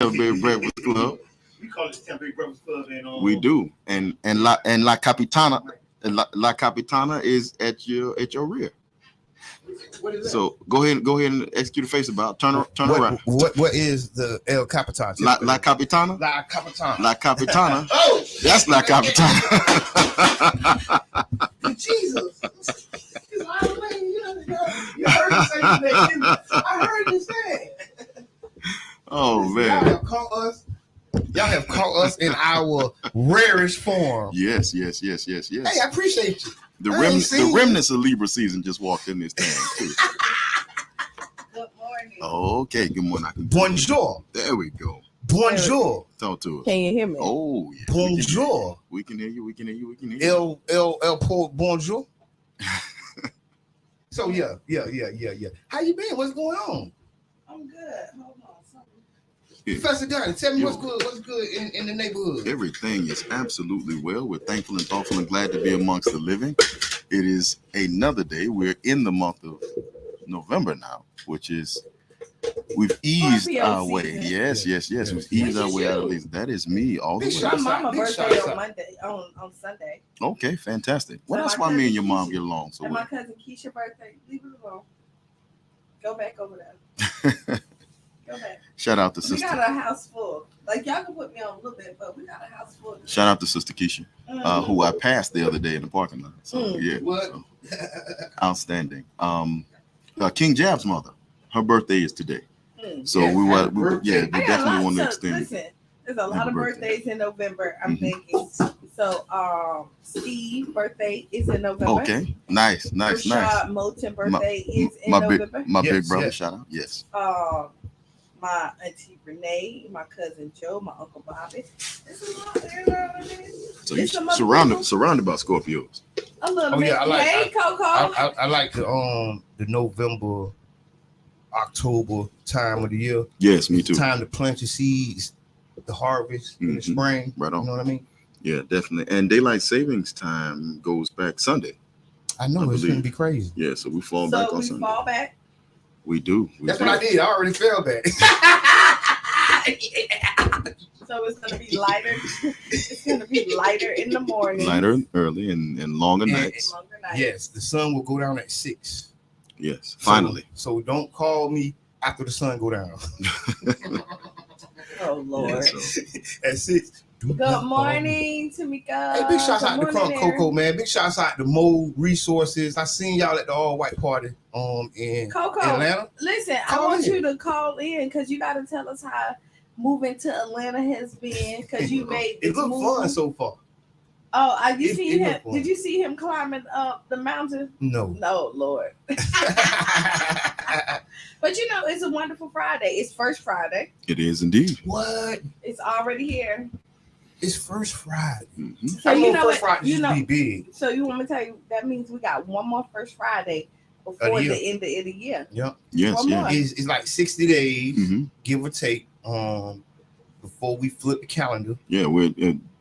Tailgate Breakfast Club. We call it Tailgate Breakfast Club, and We do, and La Capitana, La Capitana is at your rear. what is that? So go ahead and execute a face about. Turn around. What is the El Capitan? La Capitana. La Capitan. La Capitana. Oh, That's La Capitana. Jesus! You heard me say that, didn't you? I heard you say it. Oh Y'all man. have caught us in our rarest form. Yes. Hey, I appreciate you. The I ain't seen remnants of Libra season just walked in this thing too. Good morning. Okay, good morning. Bonjour. There we go. Bonjour. Talk to us. Can you hear me? Oh yeah. Bonjour. We can hear you. El bonjour. So yeah. How you been? What's going on? I'm good. Hold on. Something. Professor Donnie, tell me what's good in the neighborhood. Everything is absolutely well. We're thankful and thoughtful and glad to be amongst the living. It is another day. We're in the month of November now, which is we've eased our way. Yes. We've eased our way out of these. That is me all the Big way. shout My mama's Big birthday shots on out. Monday, on Sunday. Okay, fantastic. Well, So that's my why me and cousin your mom Keisha- get along so And my well. cousin Keisha's birthday. Leave it alone. Go back over there. Go back. Shout out to We sister. got a house full. Like y'all can put me on a little bit, but we got a house full. Shout out to Sister Keisha, who I passed the other day in the parking lot. So yeah, What? so, outstanding. King Jab's mother, her birthday is today. So Yeah, we happy birthday. we definitely want to extend. Listen, there's a lot Happy of birthday. birthdays in November. I'm Mhm. thinking. So Steve's birthday is in November. Okay, nice. Rashad Moulton birthday is in My November. big Yes, brother. yes. Shout out. Yes. My auntie Renee, my cousin Joe, my uncle Bobby. It's a lot, you know what I mean? So you It's some other surrounded by Scorpios. A little Oh, bit. yeah, I like- Hey, Coco. I like the November, October time of the year. Yes, me too. Time to plant your seeds, the harvest in the Mhm. spring. Right You on. know what I mean? Yeah, definitely. And daylight savings time goes back Sunday. I know I it's believe. gonna be crazy. Yeah, so we fall back So on we Sunday. fall back. We do. That's what I did. I already fell back. So it's gonna be lighter. It's gonna be lighter in the morning. Lighter and early and longer Yeah. nights. And longer nights. Yes, the sun will go down at 6. Yes, finally. So don't call me after the sun go down. Oh Lord. Yeah, so At 6. do Good not call me. morning, Tamika. Hey, big shouts Good out to morning, Coco, Aaron. man. Big shouts out to Mo Resources. I seen y'all at the all white party in Coco, Atlanta. listen, I Call want in. you to call in because you got to tell us how moving to Atlanta has been because you made this It looked move. fun so far. Oh, you It- see it him? looked fun. Did you see him climbing up the mountain? No. No, Lord. But you know, it's a wonderful Friday. It's first Friday. it is indeed. What? It's already here. It's first Friday. Mhm. So I you know first what? Friday You used know. to be big. So you want me to tell you that means we got one more first Friday before year. the end of the year. Yep. Yes, One yeah. more. It's like 60 days, hmm give or take, before we flip the calendar. Yeah,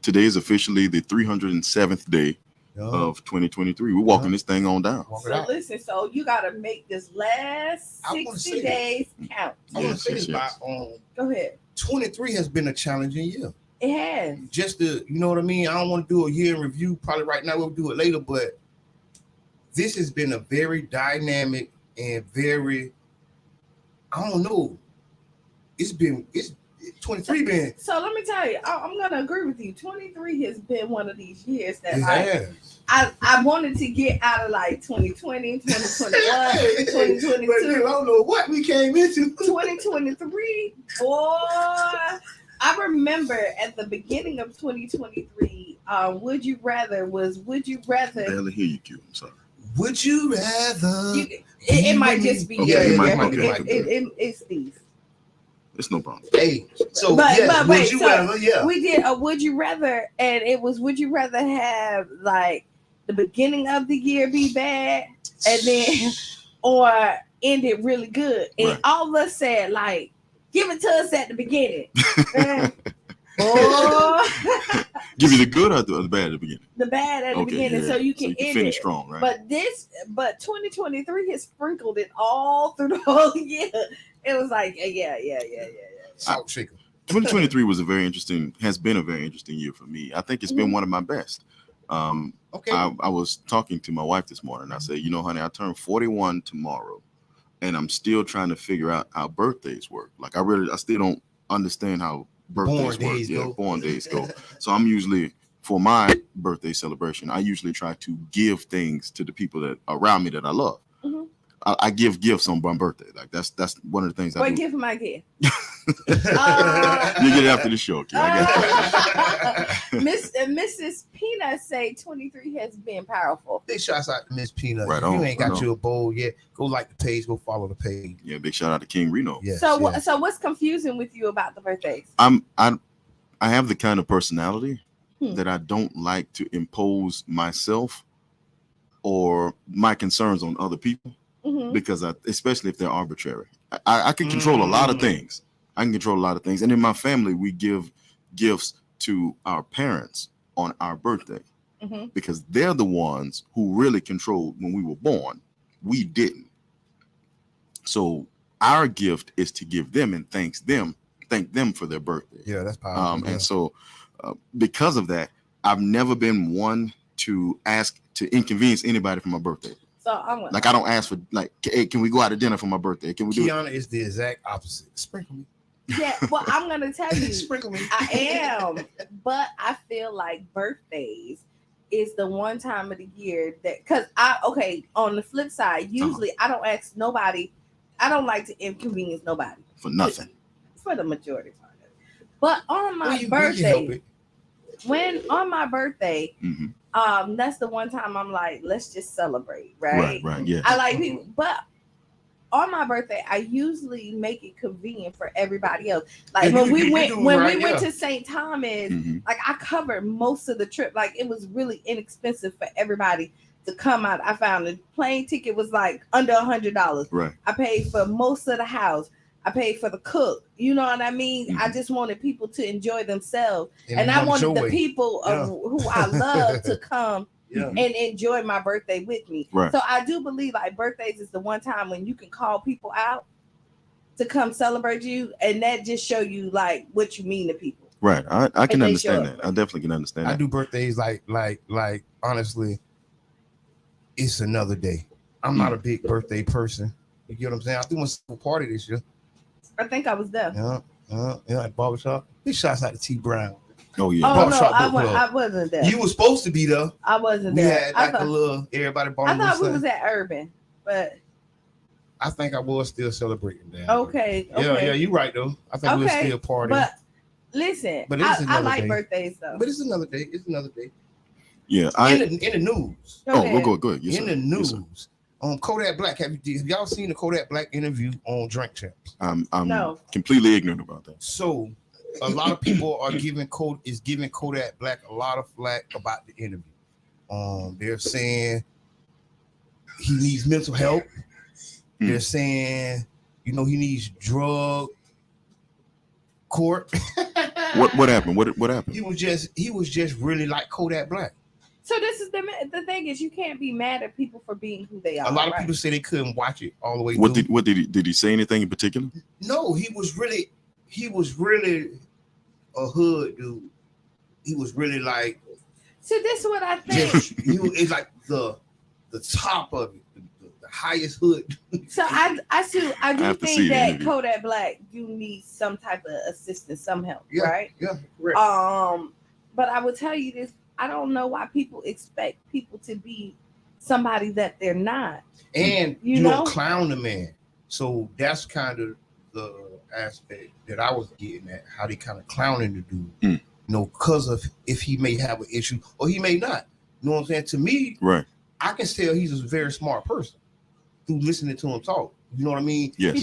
today is officially the 307th day of 2023. We're walking this thing on down. Walk it So out. listen, so you got to make this last I wanna 60 say days count. I want Yes, to say yes, this yes. about Go ahead. 23 has been a challenging year. It has. Just to, you know what I mean? I don't want to do a year in review. Probably right now we'll do it later, but this has been a very dynamic and very, I don't know. It's 23 been. So let me tell you, I'm gonna agree with you. 23 has been one of these years that It like has. I wanted to get out of like 2020, 2021, 2022. But I don't know what we came into. 2023, boy. I remember at the beginning of 2023, would you rather I barely hear you, Q. I'm sorry. Would you rather? it might just be Okay, your- it might- your- okay. it's these. It's no problem. Hey, so But- yes, but would wait, you so rather? Yeah. We did a would you rather, and it was would you rather have like the beginning of the year be bad and then or end it really good, and Right. all of us said like give it to us at the beginning. Or Give you the good or the bad at the beginning? the bad at the beginning, yeah. so you can end finish it. strong, right? But 2023 has sprinkled it all through the whole year. It was like yeah. Salt shaker. 2023 was has been a very interesting year for me. I think it's been one of my best. Okay. I was talking to my wife this morning. I said, honey, I turned 41 tomorrow, and I'm still trying to figure out how birthdays work. Like I still don't understand how birthdays work. Born days go. So I'm usually, for my birthday celebration, I usually try to give things to the people that around me that I love. Mm-hmm. I give gifts on my birthday. Like that's one of the things I do. Give my gift. You get it after the show, okay? Mrs. Peanut say 23 has been powerful. Big shouts out to Miss Peanut. Right If on, you ain't got right you a bowl yet, go like the page, go follow the page. Yeah, big shout out to King Reno. Yes, So yes. what's confusing with you about the birthdays? I have the kind of personality that I don't like to impose myself or my concerns on other people, because especially if they're arbitrary. I can control a lot of things. And in my family, we give gifts to our parents on our birthday because they're the ones who really controlled when we were born. We didn't. So our gift is to give them and thank them for their birthday. Yeah, that's powerful. And so because of that, I've never been one to ask to inconvenience anybody for my birthday. So I'm like, I don't ask for like, hey, can we go out to dinner for my birthday? Can we do Kiana is the exact opposite. Sprinkle me. Yeah, well, I'm gonna tell you, Sprinkle me. I am, but I feel like birthdays is the one time of the year that, on the flip side, usually I don't ask nobody. I don't like to inconvenience nobody for nothing. For the majority part of it. But on my birthday, on my birthday, that's the one time I'm like, let's just celebrate, right? Right, yeah. I like people, but on my birthday, I usually make it convenient for everybody else. Like when we went to St. Thomas, like I covered most of the trip. Like it was really inexpensive for everybody to come out. I found the plane ticket was like under $100. Right. I paid for most of the house. I paid for the cook. You know what I mean? I just wanted people to enjoy themselves. And I wanted the people who I love to come and enjoy my birthday with me. Right. So I do believe like birthdays is the one time when you can call people out to come celebrate you. And that just show you like what you mean to people. Right. I can understand that. I definitely can understand that. I do birthdays like honestly, it's another day. I'm not a big birthday person. You get what I'm saying? I threw a party this year. I think I was there. Yeah, at barbershop. Big shouts out to T Brown. Oh yeah. Oh no, I wasn't there. You were supposed to be there. I wasn't there. We had a little everybody bought. I thought we was at Urban, but I think I was still celebrating that. Okay. Yeah, you're right though. I think we were still partying. But listen, I like birthdays though. But it's another day. It's another day. Yeah, in the news. Go ahead. Yes, in the news. Yes, Kodak Black, have y'all seen the Kodak Black interview on Drink Champs? I'm completely ignorant about that. So a lot of people are giving Kodak Black a lot of flack about the interview. They're saying he needs mental help. They're saying, he needs drug court. What happened? What happened? He was just really like Kodak Black. So this is the thing is you can't be mad at people for being who they are. A lot of people say they couldn't watch it all the way. What did he say anything in particular? No, he was really a hood dude. He was really like. So this is what I think. It's like the top of it, the highest hood. So I do think that Kodak Black do need some type of assistance, some help, right? Yeah, correct. But I will tell you this. I don't know why people expect people to be somebody that they're not. And clown the man. So that's kind of the aspect that I was getting at, how they kind of clowning the dude. Because of if he may have an issue or he may not. You know what I'm saying? To me, right, I can tell he's a very smart person through listening to him talk. You know what I mean? Yes.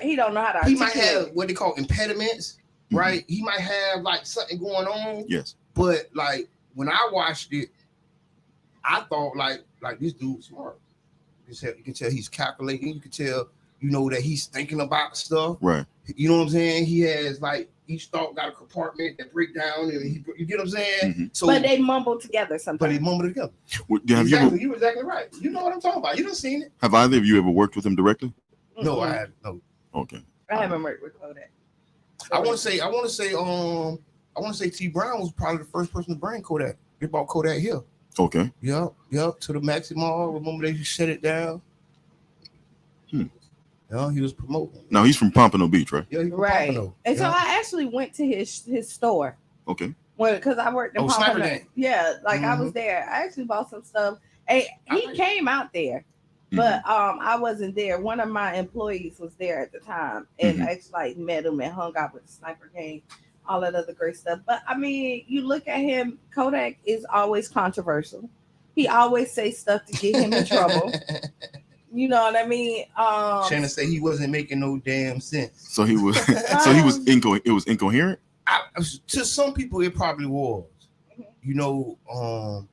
He don't know how to articulate. He might have what they call impediments, right? He might have like something going on. Yes. But like when I watched it, I thought like this dude's smart. You can tell he's calculating. You can tell, that he's thinking about stuff. Right. You know what I'm saying? He has like each thought got a compartment that break down, and you get what I'm saying? So, but they mumble together sometimes. But they mumble together. You were exactly right. You know what I'm talking about. You done seen it. Have either of you ever worked with him directly? No, I haven't. No. Okay. I haven't worked with Kodak. I want to say T Brown was probably the first person to bring Kodak. They bought Kodak here. Okay. Yep. To the Maxi Mall. Remember they shut it down? Yeah, he was promoting. Now he's from Pompano Beach, right? Yeah, he's from Right. Pompano. And so I actually went to his store. Okay. Well, because I worked in Sniper Pompano. Gang. Yeah, like I was there. I actually bought some stuff. And he came out there, but I wasn't there. One of my employees was there at the time, and I actually like met him and hung out with the Sniper Gang, all that other great stuff. But I mean, you look at him. Kodak is always controversial. He always say stuff to get him in trouble. You know what I mean? Shannon said he wasn't making no damn sense. So he was. It was incoherent. To some people, it probably was. You know.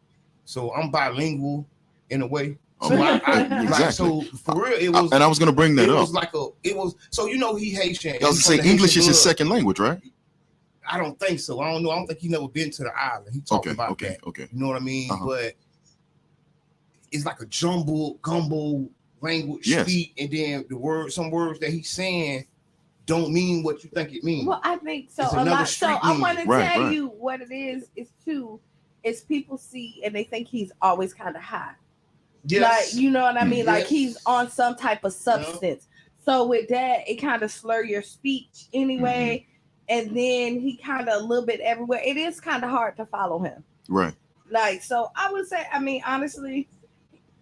So I'm bilingual in a way. So exactly. So for real, it was. And I was going to bring that up. It was. So you know, he Haitian. I was going to say English is his second language, right? I don't think so. I don't know. I don't think he never been to the island. He talked about that. Okay. You know what I mean? But it's like a gumbo language speak, and then some words that he's saying don't mean what you think it means. Well, I think so. A lot. So I want to tell you what it is people see and they think he's always kind of high. Yes. Like, you know what I mean? Yes. Like he's on some type of substance. So with that, it kind of slur your speech anyway. And then he kind of a little bit everywhere. It is kind of hard to follow him. Right. Like, so I would say, I mean, honestly,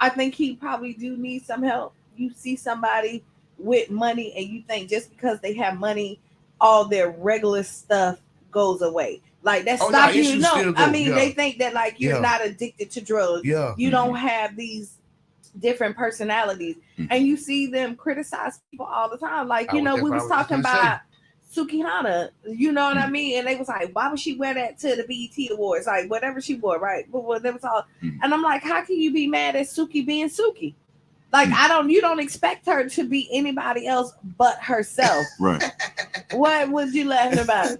I think he probably do need some help. You see somebody with money and you think just because they have money, all their regular stuff goes away. Like that stop you. No, I mean, they think that like you're not addicted to drugs. Yeah. You don't have these different personalities. And you see them criticize people all the time. Like, you know, we was talking about Sukihana, you know what I mean? And they was like, why would she wear that to the BET Awards? Like, whatever she wore, right? But that was all. And I'm like, how can you be mad at Suki being Suki? Like, you don't expect her to be anybody else but herself. Right. What would you laughing about?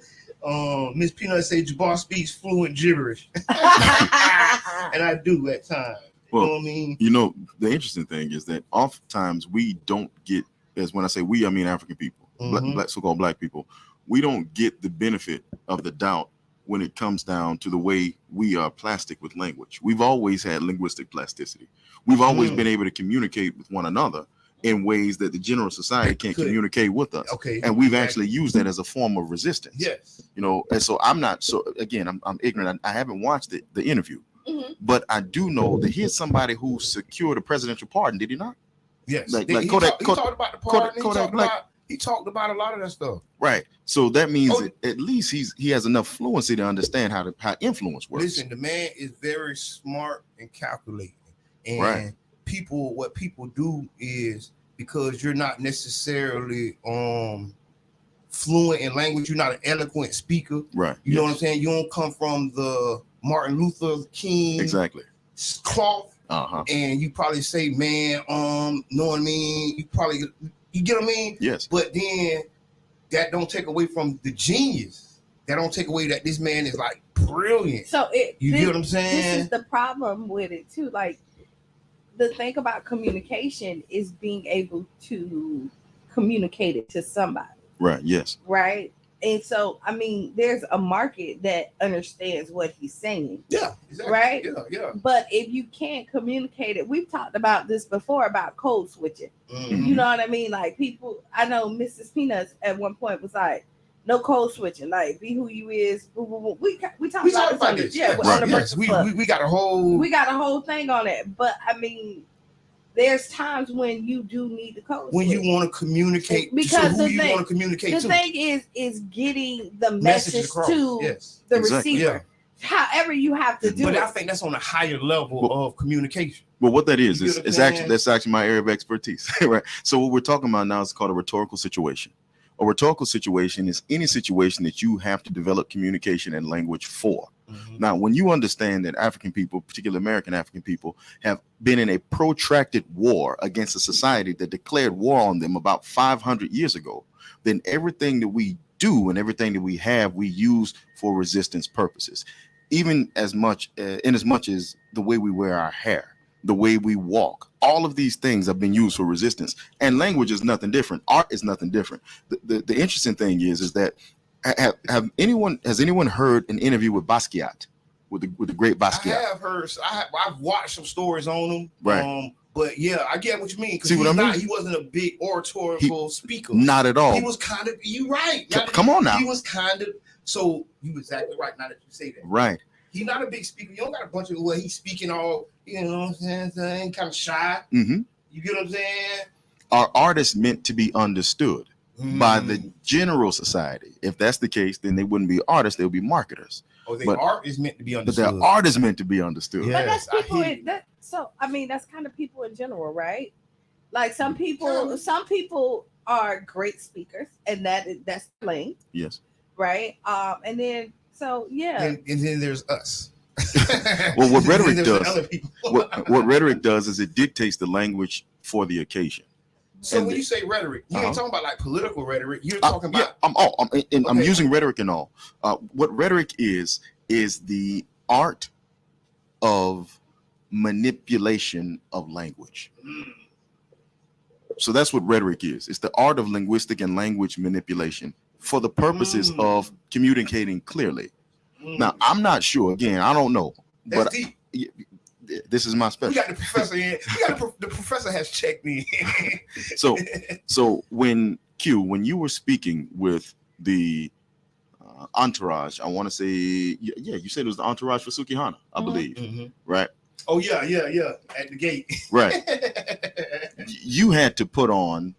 Miss Peanut said Jabbar speaks fluent gibberish. And I do at times. Well, you know what I mean? You know, the interesting thing is that oftentimes we don't get, as when I say we, I mean African people. Black, so-called black people, we don't get the benefit of the doubt when it comes down to the way we are plastic with language. We've always had linguistic plasticity. We've always been able to communicate with one another in ways that the general society can't communicate with us. Okay. And we've actually used that as a form of resistance. Yes. You know, and so I'm ignorant. I haven't watched the interview, but I do know that here's somebody who secured a presidential pardon, did he not? Yes. Like he Kodak, talked about the pardon. Kodak, he talked about a lot of that stuff. Right. So that means that at least he has enough fluency to understand how influence works. Listen, the man is very smart and calculating. And what people do is, because you're not necessarily fluent in language, you're not an eloquent speaker. Right. You know what I'm saying? You don't come from the Martin Luther King cloth. And you probably say, man, know what I mean? You get what I mean? Yes. But then that don't take away from the genius. That don't take away that this man is like brilliant. So you get what I'm saying? This is the problem with it too. Like the thing about communication is being able to communicate it to somebody. Right. Yes. Right. And so, I mean, there's a market that understands what he's saying. Yeah. Exactly. Right. Yeah. But if you can't communicate it, we've talked about this before about code switching. You know what I mean? Like people, I know Mrs. Peanuts at one point was like, no code switching, like be who you is. We talked about this. Yeah, right. Yes. We got a whole thing on it. But I mean, there's times when you do need the code when switch. You want to communicate because to who you want to communicate to. The thing is getting the message to the receiver. However you have to do but it. I think that's on a higher level of communication. Well, what that is that's actually my area of expertise, right? So what we're talking about now is called a rhetorical situation. A rhetorical situation is any situation that you have to develop communication and language for. Now, when you understand that African people, particularly American African people, have been in a protracted war against a society that declared war on them about 500 years ago, then everything that we do and everything that we have, we use for resistance purposes. Even as much as the way we wear our hair, the way we walk, all of these things have been used for resistance. And language is nothing different. Art is nothing different. The interesting thing is that Has anyone heard an interview with Basquiat, with the great Basquiat? I have heard. I've watched some stories on him. Right. But yeah, I get what you mean. See what I mean? He wasn't a big oratorical speaker. Not at all. He was kind of. You right. Come on now. He was kind of. So you exactly right. Now that you say that. Right. He's not a big speaker. You don't got a bunch of he's speaking all. You know what I'm saying? Kind of shy. Mm-hmm. You get what I'm saying? Are artists meant to be understood by the general society? If that's the case, then they wouldn't be artists; they would be marketers. Art is meant to be understood. But their art is meant to be understood. Yes, but that's people. That's kind of people in general, right? Like some people are great speakers, and that's plain. Yes. Right. And then and then there's us. Well, what rhetoric does, what rhetoric does is it dictates the language for the occasion. So when you say rhetoric, you ain't talking about like political rhetoric. You're talking about. I'm using rhetoric and all. What rhetoric is the art of manipulation of language. So that's what rhetoric is. It's the art of linguistic and language manipulation for the purposes of communicating clearly. Now, I'm not sure. Again, I don't know. That's but deep. This is my special. We got the professor in. The professor has checked me. So when you were speaking with the entourage, I want to say, you said it was the entourage for Sukihana, I believe, right? Oh yeah, at the gate, right? You had to put on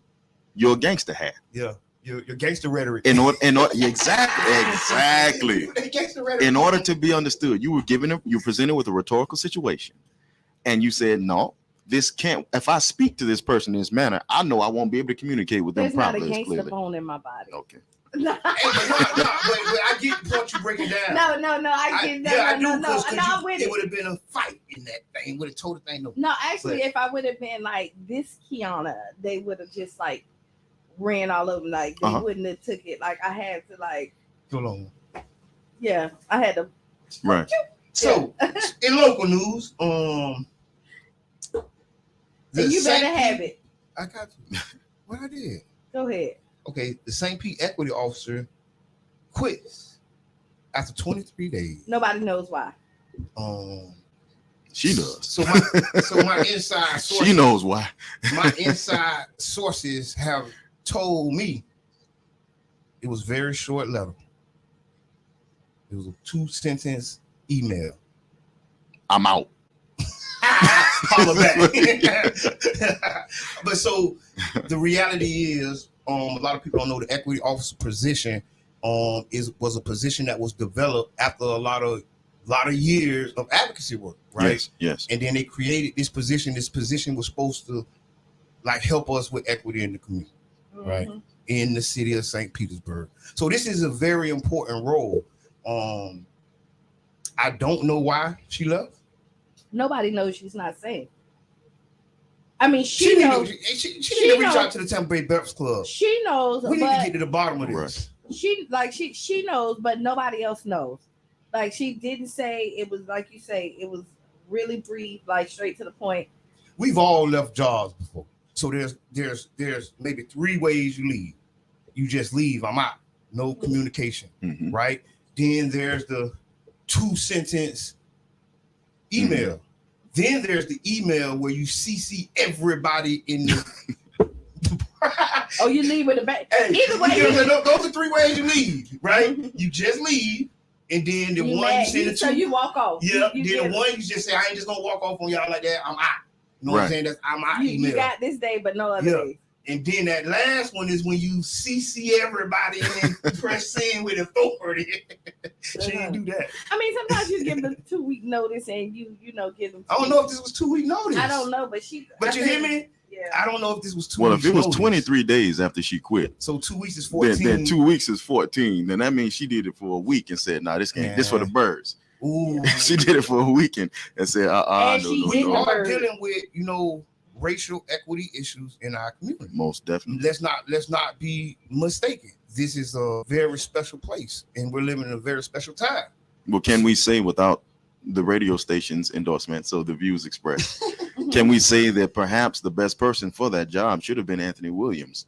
your gangster hat. Yeah, your gangster rhetoric. In order, exactly. Gangster rhetoric. In order to be understood, you were presented with a rhetorical situation, and you said, "No, this can't. If I speak to this person in this manner, I know I won't be able to communicate with them There's properly." There's not a gangster clearly. bone in my body. Okay. But I get the point you breaking down. No, I get that. No, it would have been a fight in that thing. Would have told the thing. No, actually, if I would have been like this Kiana, they would have just like ran all over. Like they wouldn't have took it. Like I had to like. Hold on. Yeah, I had to. Right. So in local news, you better have it. I got you. What I did. Go ahead. Okay, the StPete equity officer quits after 23 days. Nobody knows why. She does. So my inside sources, she knows why. My inside sources have told me it was very short letter. It was a 2-sentence email. I'm out. Holler back. But so the reality is, a lot of people don't know the equity officer position was a position that was developed after a lot of years of advocacy work, right? Yes. And then they created this position. This position was supposed to like help us with equity in the community, right? In the city of St. Petersburg. So this is a very important role. I don't know why she left. Nobody knows. She's not saying. I mean, she knows. She need to reach out to the Tampa Bay Breakfast Club. She knows. We need to get to the bottom of this. Right. She knows, but nobody else knows. Like she didn't say it was like you say. It was really brief, like straight to the point. We've all left jobs before, so there's maybe 3 ways you leave. You just leave. I'm out. No communication, right? Then there's the 2-sentence email. Then there's the email where you CC everybody in the. Oh, you leave with a bang. Either way, those are 3 ways you leave, right? You just leave, and then the one you send it to. So you walk off. Yeah. Then the one you just say, I ain't just gonna walk off on y'all like that. I'm out. You know what I'm saying? That's I'm out. You got this day, but no other day. And then that last one is when you CC everybody and then press send with authority. She didn't do that. I mean, sometimes you give them 2-week notice and you give them. I don't know if this was 2-week notice. I don't know, but But you hear me? Yeah. I don't know if this was 2 weeks. Well, if it was 23 days after she quit. So 2 weeks is 14. Then 2 weeks is 14. Then that means she did it for a week and said, "Nah, this can't. This for the birds." Ooh. She did it for a weekend and said, We are dealing with, racial equity issues in our community. Most definitely. Let's not be mistaken. This is a very special place, and we're living in a very special time. Well, can we say without the radio station's endorsement, so the views expressed, can we say that perhaps the best person for that job should have been Anthony Williams,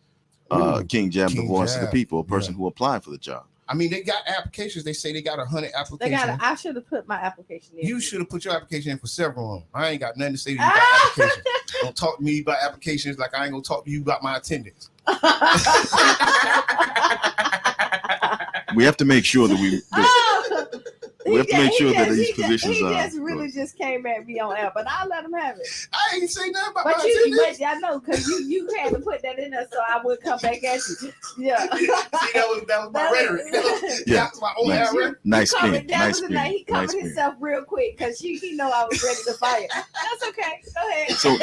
King Jab, the voice of the people, a person who applied for the job? I mean, they got applications. They say they got 100 applications. I should have put my application in. You should have put your application in for several of them. I ain't got nothing to say to you about applications. Don't talk to me about applications like I ain't gonna talk to you about my attendance. We have to make sure that we have to make sure that these positions he are. He just really just came at me on air, but I'll let him have it. I ain't say nothing about but my attendance. But I know because you had to put that in there so I would come back at you. Yeah. See, that was my rhetoric. That was my own rhetoric. Nice spin. Nice spin. He covered himself real quick because he know I was ready to fire. That's okay. Go ahead. So,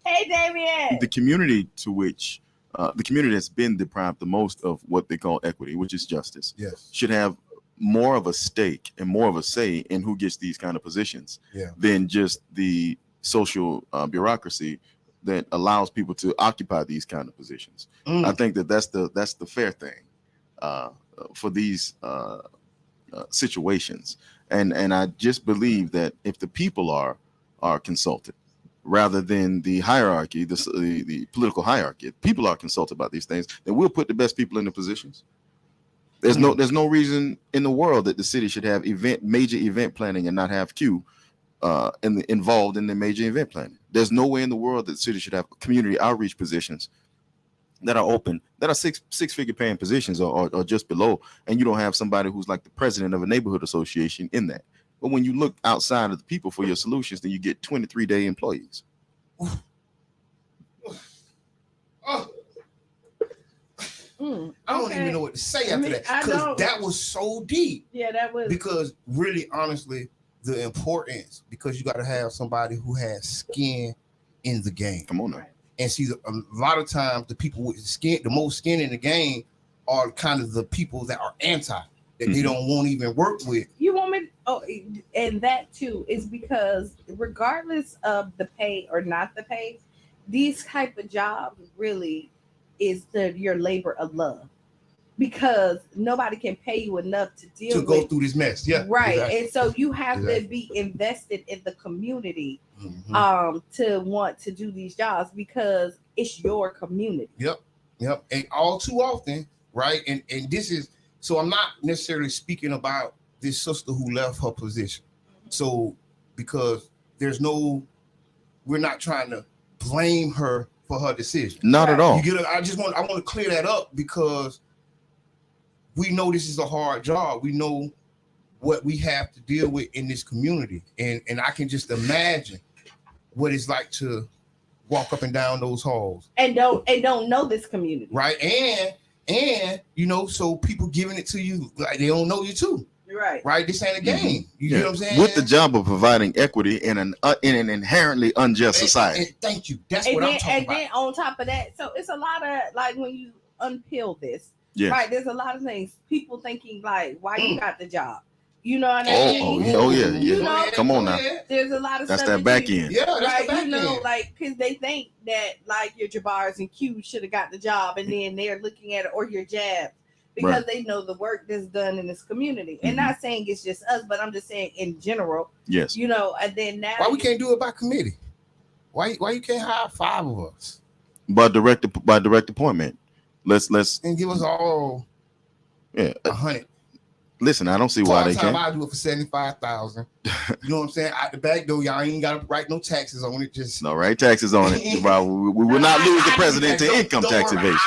hey, Damien. The community to which the community that's been deprived the most of what they call equity, which is justice, yes, should have more of a stake and more of a say in who gets these kind of positions than just the social bureaucracy that allows people to occupy these kind of positions. I think that's the fair thing for these situations, and I just believe that if the people are consulted rather than the hierarchy, the political hierarchy, if people are consulted about these things, then we'll put the best people in the positions. There's no reason in the world that the city should have major event planning and not have Q involved in the major event planning. There's no way in the world that the city should have community outreach positions that are open, that are six-figure paying positions or just below, and you don't have somebody who's like the president of a neighborhood association in that. But when you look outside of the people for your solutions, then you get 23-day employees. I don't even know what to say after that, because that was so deep. Yeah, that was. Because really, honestly, the importance, because you got to have somebody who has skin in the game. Come on now. And see, a lot of times the people with skin, the most skin in the game, are kind of the people that are anti, that they don't want to even work with. You want me? Oh, and that too is because regardless of the pay or not the pay, these type of jobs really is your labor of love, because nobody can pay you enough to go through this mess. Yeah, right. Exactly. And so you have to be invested in the community to want to do these jobs, because it's your community. Yep. And all too often, right? And this is, so I'm not necessarily speaking about this sister who left her position. So because we're not trying to blame her for her decision. Not at all. You get it? I want to clear that up, because we know this is a hard job. We know what we have to deal with in this community. And I can just imagine what it's like to walk up and down those halls. And don't know this community. Right. And so people giving it to you like they don't know you too. Right. This ain't a game. You know what I'm saying? With the job of providing equity in an inherently unjust society. And thank you. That's what I'm talking about. And then on top of that, so it's a lot of, like, when you unpeel this, right? There's a lot of things. People thinking like, why you got the job? You know what I mean? Oh yeah. Come on now. There's a lot of that's stuff that back end. Yeah, that's right. The back end. Like, because they think that like your Jabars and Q should have got the job, and then they're looking at it, or your Jabs, because they know the work that's done in this community. And not saying it's just us, but I'm just saying in general. Yes. And then now, why we can't do it by committee? Why you can't hire 5 of us? By direct appointment. Let's and give us all 100. Listen, I don't see why they can't. I do it for $75,000. You know what I'm saying? Out the back door, y'all ain't got to write no taxes on it. Just no write taxes on it. We will not lose the president to income tax evasion.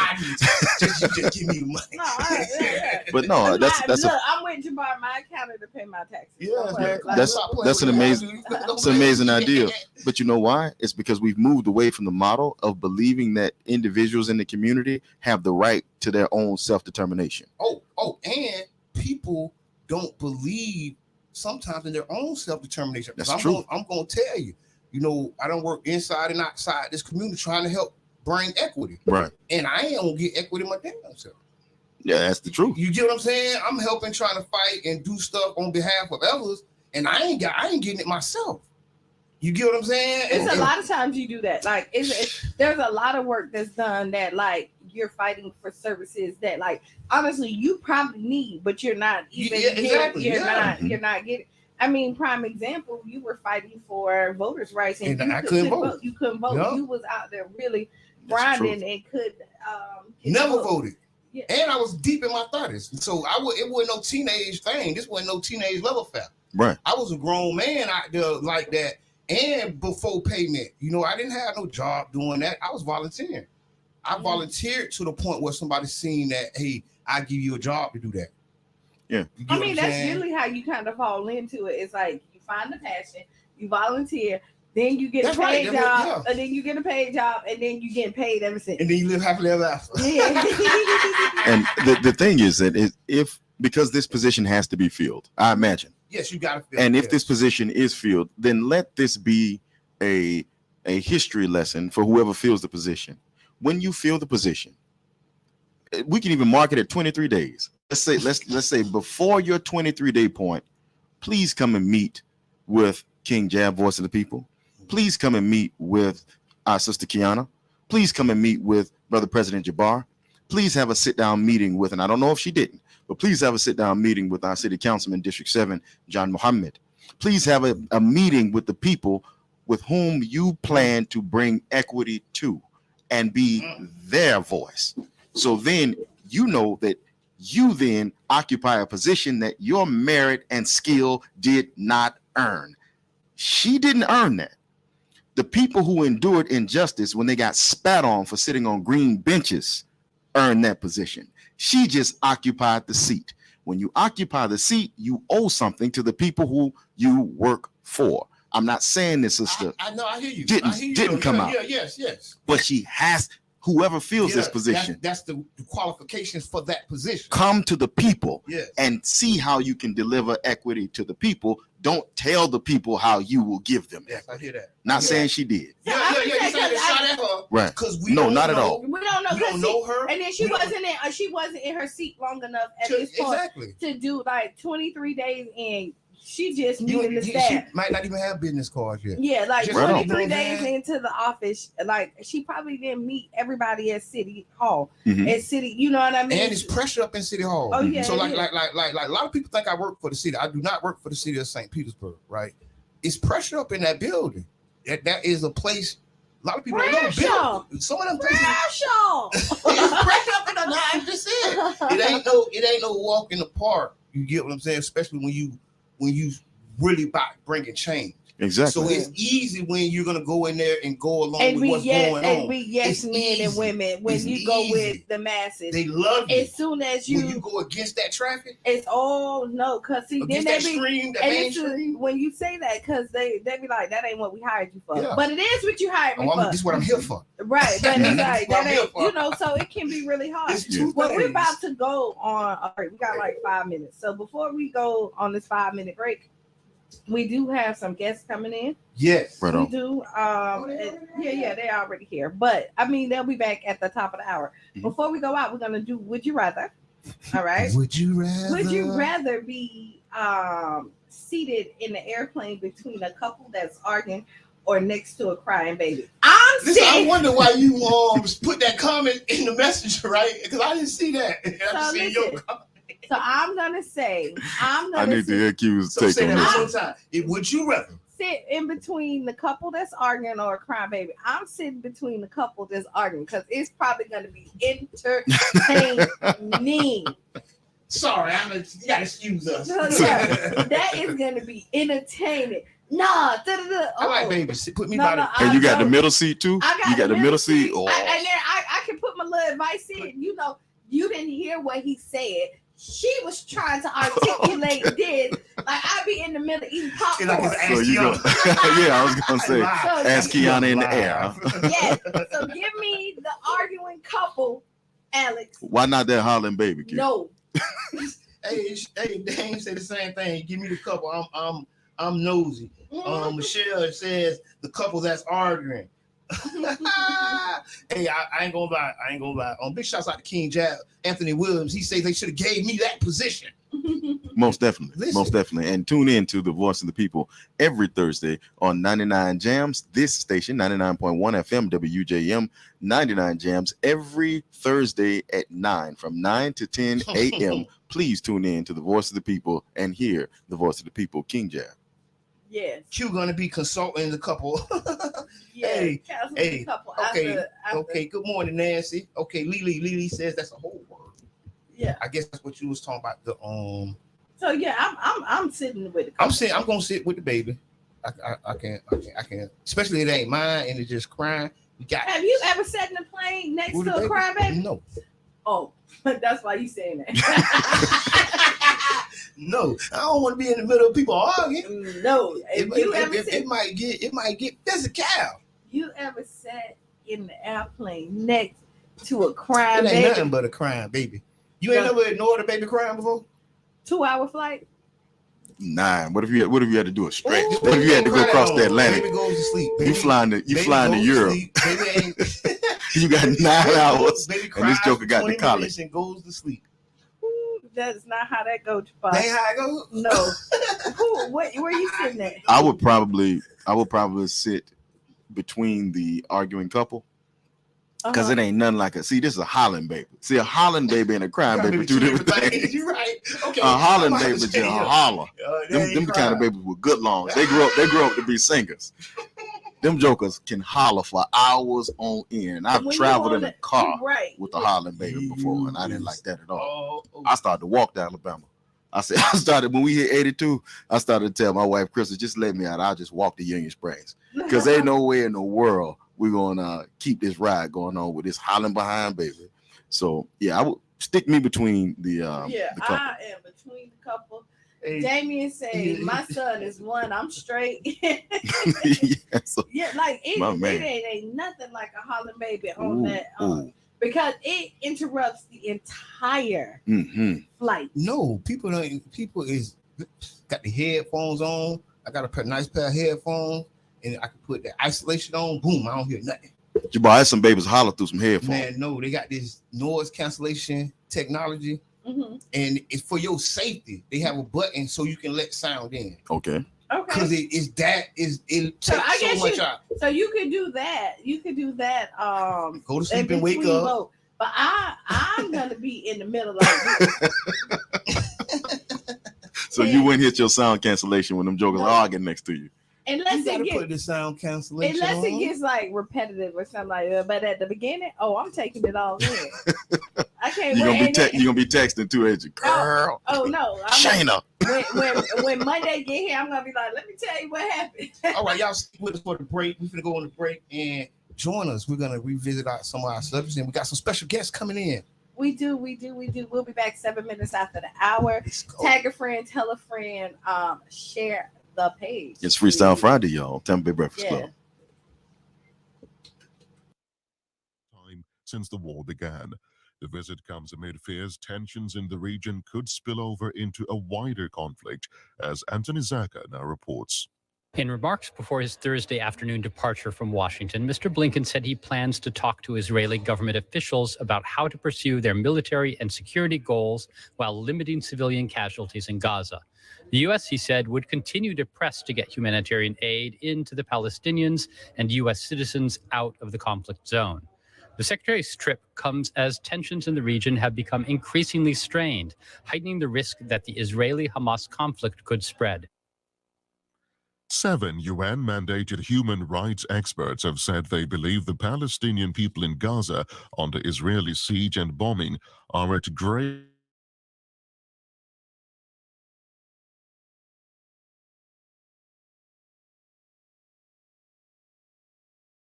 Just give me the money. But no, that's I'm waiting to buy my accountant to pay my taxes. Yeah, that's an amazing idea. But you know why? It's because we've moved away from the model of believing that individuals in the community have the right to their own self-determination. And people don't believe sometimes in their own self-determination. That's true. I'm going to tell you, I don't work inside and outside this community trying to help bring equity. Right. And I ain't going to get equity my damn self. Yeah, that's the truth. You get what I'm saying? I'm helping, trying to fight and do stuff on behalf of others, and I ain't getting it myself. You get what I'm saying? It's a lot of times you do that. Like, there's a lot of work that's done that, like, you're fighting for services that, like, honestly, you probably need, but you're not even you're not getting. I mean, prime example, you were fighting for voters' rights, and I couldn't vote. You couldn't vote. Yep. You was out there really grinding and could never voted. Yeah. And I was deep in my 30s. So it wasn't no teenage thing. This wasn't no teenage level fat. Right. I was a grown man out there like that. And before payment, I didn't have no job doing that. I was volunteering. I volunteered to the point where somebody seen that, hey, I give you a job to do that. Yeah. I mean, that's really how you kind of fall into it. It's like you find the passion, you volunteer, then you get a paid job, and then you get a paid job, and then you get paid ever since. And then you live happily ever after. Yeah. And the thing is that because this position has to be filled, I imagine. Yes, you got to fill. And if this position is filled, then let this be a history lesson for whoever fills the position. When you fill the position, we can even mark it at 23 days. Let's say before your 23-day point, please come and meet with King Jab, Voice of the People. Please come and meet with our sister Kiana. Please come and meet with Brother President Jabbar. Please have a sit-down meeting with, and I don't know if she didn't, but please have a sit-down meeting with our city councilman, District 7, John Muhammad. Please have a meeting with the people with whom you plan to bring equity to and be their voice. So then you know that you then occupy a position that your merit and skill did not earn. She didn't earn that. The people who endured injustice when they got spat on for sitting on green benches earned that position. She just occupied the seat. When you occupy the seat, you owe something to the people who you work for. I'm not saying this, sister. I know, I hear you. Didn't come out. Yeah, yes. But she has, whoever fills this position. That's the qualifications for that position. Come to the people yes. and see how you can deliver equity to the people. Don't tell the people how you will give them. Yes, I hear that. Not saying she did. Yeah. You saying they shot at her, right? Because not at all. We don't know. We don't know her, and then she wasn't in her seat long enough at this point to do like 23 days, and she just knew the staff. She might not even have business cards yet. Yeah, like just 23 days into the office, like she probably didn't meet everybody at City Hall. At City, you know what I mean? And it's pressure up in City Hall. Oh yeah. So like a lot of people think I work for the city. I do not work for the city of St. Petersburg, right? It's pressure up in that building. That is a place. A lot of people don't know. Some of them places. It's pressure up in the. I'm just saying. It ain't no walk in the park. You get what I'm saying? Especially when you really about bringing change. Exactly. So it's easy when you're gonna go in there and go along with what's going on. And we men and women when you go with the masses. They love you. As soon as you go against that traffic. It's no, cause see then they be mainstream. When you say that, cause they be like that ain't what we hired you for. Yeah. But it is what you hired me for. This is what I'm here for. Right, but it's like that ain't so it can be really hard. Well, we're about to go on. All right, we got like 5 minutes. So before we go on this 5-minute break, we do have some guests coming in. Yes, right we do. They're already here. But I mean, they'll be back at the top of the hour. Before we go out, we're gonna do Would You Rather. All right. Would you rather be seated in the airplane between a couple that's arguing or next to a crying baby? I wonder why you put that comment in the messenger, right? Because I didn't see that. I see your comment. So I'm gonna say, I need the accused take on this. Would you rather sit in between the couple that's arguing or a crying baby? I'm sitting between the couple that's arguing because it's probably gonna be entertaining. Sorry, you gotta excuse us. That is gonna be entertaining. Nah, I like babies. Put me by the. And you got the middle seat too. You got the middle seat. And then I can put my little advice in. You know, you didn't hear what he said. She was trying to articulate this. Like I be in the middle eating popcorn. So you go, I was gonna say, ask Kiana in the air. Yes. So give me the arguing couple, Alex. Why not that hollering baby kid? No. Hey, Dane said the same thing. Give me the couple. I'm nosy. Michelle says the couple that's arguing. Hey, I ain't gonna lie. Big shouts out to King Jab, Anthony Williams. He says they should have gave me that position. Most definitely. And tune in to the Voice of the People every Thursday on 99 Jams. This station, 99.1 FM, WJM, 99 Jams, every Thursday at 9, from 9 to 10 a.m. Please tune in to the Voice of the People and hear the Voice of the People, King Jab. Yes. Q gonna be consulting the couple. Hey. Couple okay. Okay. Good morning, Nancy. Okay, Lily says that's a whole word. Yeah. I guess that's what you was talking about. So yeah, I'm sitting with. I'm gonna sit with the baby. I can't. Especially it ain't mine and it's just crying. Have you ever sat in a plane next to a crybaby? No. Oh, that's why you saying that. No, I don't want to be in the middle of people arguing. No, it might get physical. You ever sat in the airplane next to a crying baby? It ain't nothing but a crying baby. You ain't never ignored a baby crying before? 2-hour flight? 9. What if you had to do a stretch? What if you had to go across the Atlantic? Baby goes to sleep. Baby, you flying to Europe. Baby ain't. You got 9 hours, baby and this joker got to college and goes to sleep. That's not how that goes. That ain't how it goes. No. Where you sitting at? I would probably sit between the arguing couple. Because it ain't nothing like this is a Holland baby. See, a Holland baby and a crying baby, 2 different things. You're right. Okay. A Holland baby just holler. Them the kind of babies with good lungs. They grew up to be singers. Them jokers can holler for hours on end. I've traveled in a car with a Holland baby before, and I didn't like that at all. I started to walk to Alabama. When we hit 82, I started to tell my wife, Krista, just let me out. I'll just walk to Union Springs. Because ain't no way in the world we're going to keep this ride going on with this hollering behind baby. So, yeah, I would stick me between the couple. I am between the couple. Hey, Damien said, my son is 1. I'm straight. Like it ain't nothing like a hollering baby on that. Because it interrupts the entire flight. No, people is got the headphones on. I got a nice pair of headphones. And I can put the isolation on. Boom! I don't hear nothing. Jabbar, I had some babies holler through some headphones. Man, no, they got this noise cancellation technology, and it's for your safety. They have a button so you can let sound in. Okay. Because it takes so much out. So you could do that. You could do that. Go to sleep and wake up. Both. But I'm gonna be in the middle of it. So you wouldn't hit your sound cancellation when them jokers are arguing next to you. Unless it gets put the sound cancellation. Unless it gets like repetitive or something like that. But at the beginning, I'm taking it all in. I can't. You're gonna be texting too, ain't you, girl? Oh no, Shayna. When Monday get here, I'm gonna be like, let me tell you what happened. All right, y'all stick with us for the break. We're gonna go on the break and join us. We're gonna revisit some of our subjects, and we got some special guests coming in. We do. We'll be back 7 minutes after the hour. Tag a friend, tell a friend, share the page. It's Freestyle Friday, y'all. Tampa Bay Breakfast Club. Time since the war began. The visit comes amid fears tensions in the region could spill over into a wider conflict, as Anthony Zaka now reports. In remarks before his Thursday afternoon departure from Washington, Mr. Blinken said he plans to talk to Israeli government officials about how to pursue their military and security goals while limiting civilian casualties in Gaza. The U.S., he said, would continue to press to get humanitarian aid into the Palestinians and U.S. citizens out of the conflict zone. The Secretary's trip comes as tensions in the region have become increasingly strained, heightening the risk that the Israeli-Hamas conflict could spread. 7 UN-mandated human rights experts have said they believe the Palestinian people in Gaza, under Israeli siege and bombing, are at grave.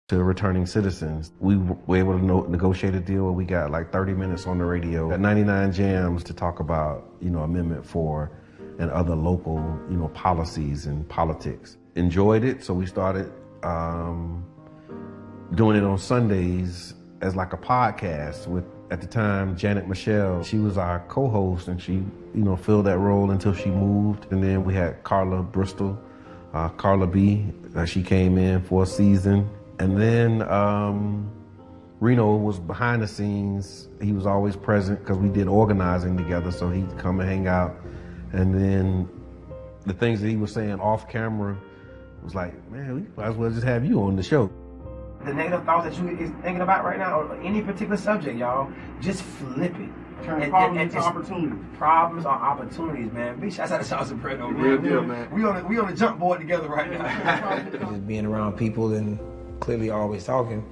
To returning citizens, we were able to negotiate a deal where we got like 30 minutes on the radio, got 99 jams to talk about, Amendment 4 and other local, policies and politics. Enjoyed it, so we started doing it on Sundays as like a podcast with, at the time, Janet Michelle. She was our co-host, and she, filled that role until she moved. And then we had Carla Bristol, Carla B. She came in for a season. And then Reno was behind the scenes. He was always present because we did organizing together, so he'd come and hang out. And then the things that he was saying off camera was like, man, we might as well just have you on the show. The negative thoughts that you is thinking about right now, or any particular subject, y'all, just flip it. Turn problems into opportunities. Problems are opportunities, man. Big shots out to South Soprano, man. Real deal, man. We on the jump board together right now. Just being around people and clearly always talking,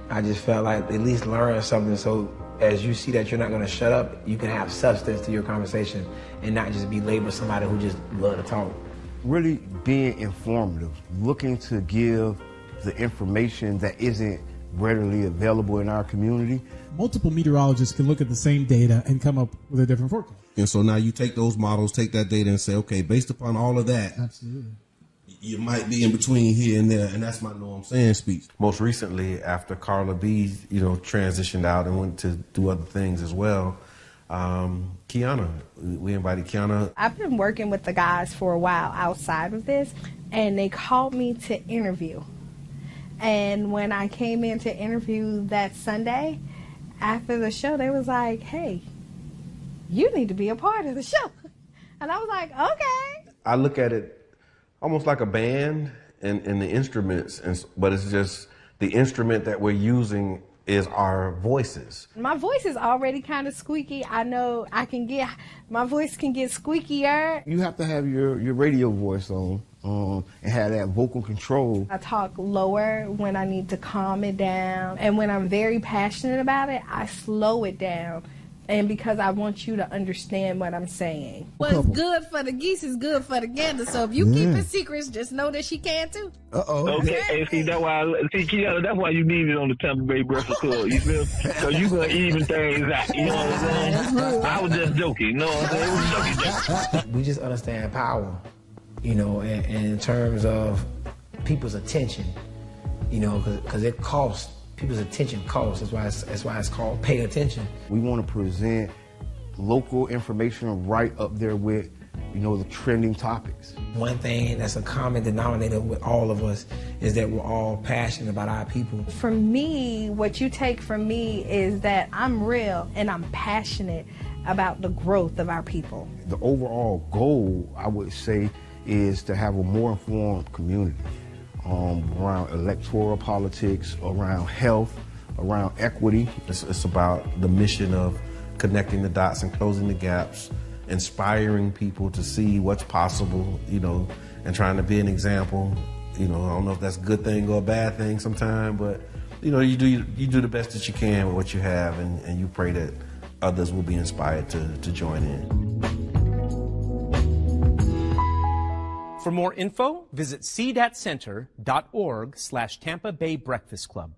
I just felt like at least learn something so as you see that you're not going to shut up, you can have substance to your conversation and not just be labeled somebody who just love to talk. Really being informative, looking to give the information that isn't readily available in our community. Multiple meteorologists can look at the same data and come up with a different forecast. And so now you take those models, take that data and say, okay, based upon all of that, absolutely, you might be in between here and there, and that's my know what I'm saying speech. Most recently, after Carla B, transitioned out and went to do other things as well, Kiana, we invited Kiana. I've been working with the guys for a while outside of this, and they called me to interview. And when I came in to interview that Sunday, after the show, they was like, hey, you need to be a part of the show. And I was like, okay. I look at it almost like a band and the instruments, but it's just the instrument that we're using is our voices. My voice is already kind of squeaky. I know my voice can get squeakier. You have to have your radio voice on and have that vocal control. I talk lower when I need to calm it down. And when I'm very passionate about it, I slow it down. And because I want you to understand what I'm saying. What's good for the geese is good for the gander. So if you keep it secrets, just know that she can too. Okay, and see that's why that's why you need it on the Tampa Bay Breakfast Club. You feel? So you gonna even things out. You know what I'm saying? I was just joking. You know what I'm saying? It was joking. We just understand power, and in terms of people's attention, because it costs. People's attention costs. That's why it's called pay attention. We want to present local information right up there with, the trending topics. One thing that's a common denominator with all of us is that we're all passionate about our people. For me, what you take from me is that I'm real and I'm passionate about the growth of our people. The overall goal, I would say, is to have a more informed community. Around electoral politics, around health, around equity. It's about the mission of connecting the dots and closing the gaps, inspiring people to see what's possible, and trying to be an example. I don't know if that's a good thing or a bad thing sometimes, but you do the best that you can with what you have, and you pray that others will be inspired to join in. For more info, visit cdatcenter.org/Tampa Bay Breakfast Club.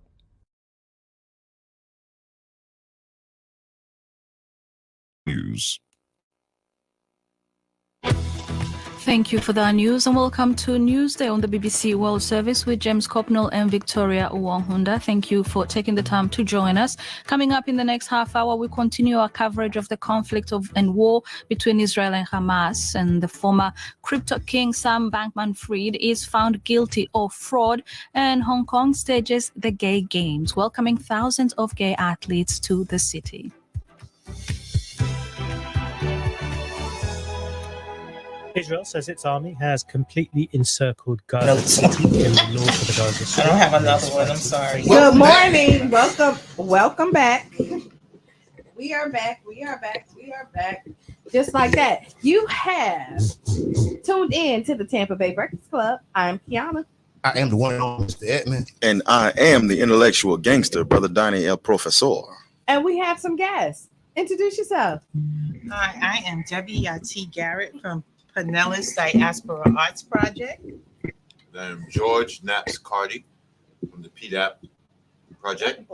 News. Thank you for that news, and welcome to Newsday on the BBC World Service with James Copnell and Victoria Uwanhunda. Thank you for taking the time to join us. Coming up in the next half hour, we continue our coverage of the conflict and war between Israel and Hamas. And the former crypto king Sam Bankman-Fried is found guilty of fraud, and Hong Kong stages the Gay Games, welcoming thousands of gay athletes to the city. Israel says its army has completely encircled Gaza City in the north of the Gaza Strip. I don't have another one. I'm sorry. Good morning. Welcome back. We are back. Just like that. You have tuned in to the Tampa Bay Breakfast Club. I'm Kiana. I am the one and only Mr. Edmund. And I am the intellectual gangster, Brother Donnie El Professor. And we have some guests. Introduce yourself. Hi, I am Debbie T. Garrett from Pinellas Diaspora Arts Project. I'm George Naps Cardi from the PDAP Project.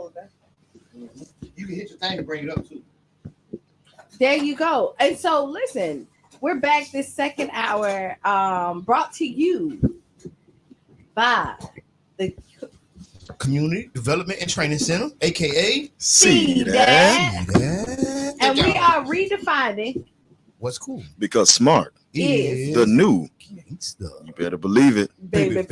You can hit your thing to bring it up too. There you go. And so listen, we're back this second hour, brought to you by the Community Development and Training Center, aka StPete. And we are redefining what's cool. Because smart is the new gangster. You better believe it. Baby.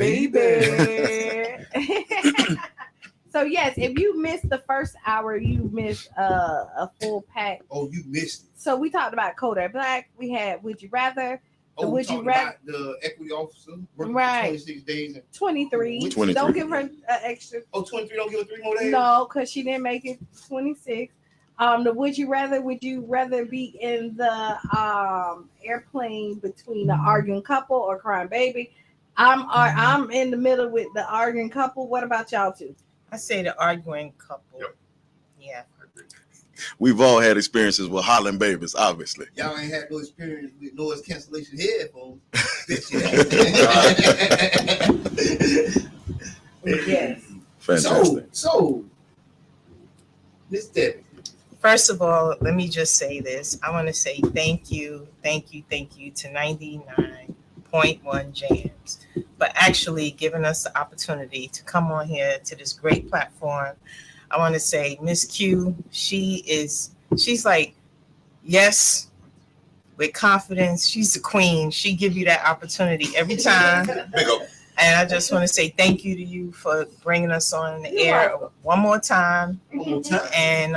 So yes, if you missed the first hour, you missed a full pack. Oh, you missed it. So we talked about Kodak Black. We had Would You Rather. Would you rather the equity officer working right. 26 days and 23. Don't give her an extra. 23. Don't give her 3 more days. No, because she didn't make it 26. The would you rather be in the airplane between the arguing couple or crying baby? I'm in the middle with the arguing couple. What about y'all two? I say the arguing couple. Yep. Yeah. we've all had experiences with hollering babies, obviously. Y'all ain't had no experience with noise cancellation headphones. Yes. Fantastic. So, Miss Debbie. First of all, let me just say this. I want to say thank you to 99.1 Jams for actually giving us the opportunity to come on here to this great platform. I want to say Miss Q, she's like, yes, with confidence. She's the queen. She give you that opportunity every time. And I just want to say thank you to you for bringing us on the air one more time. And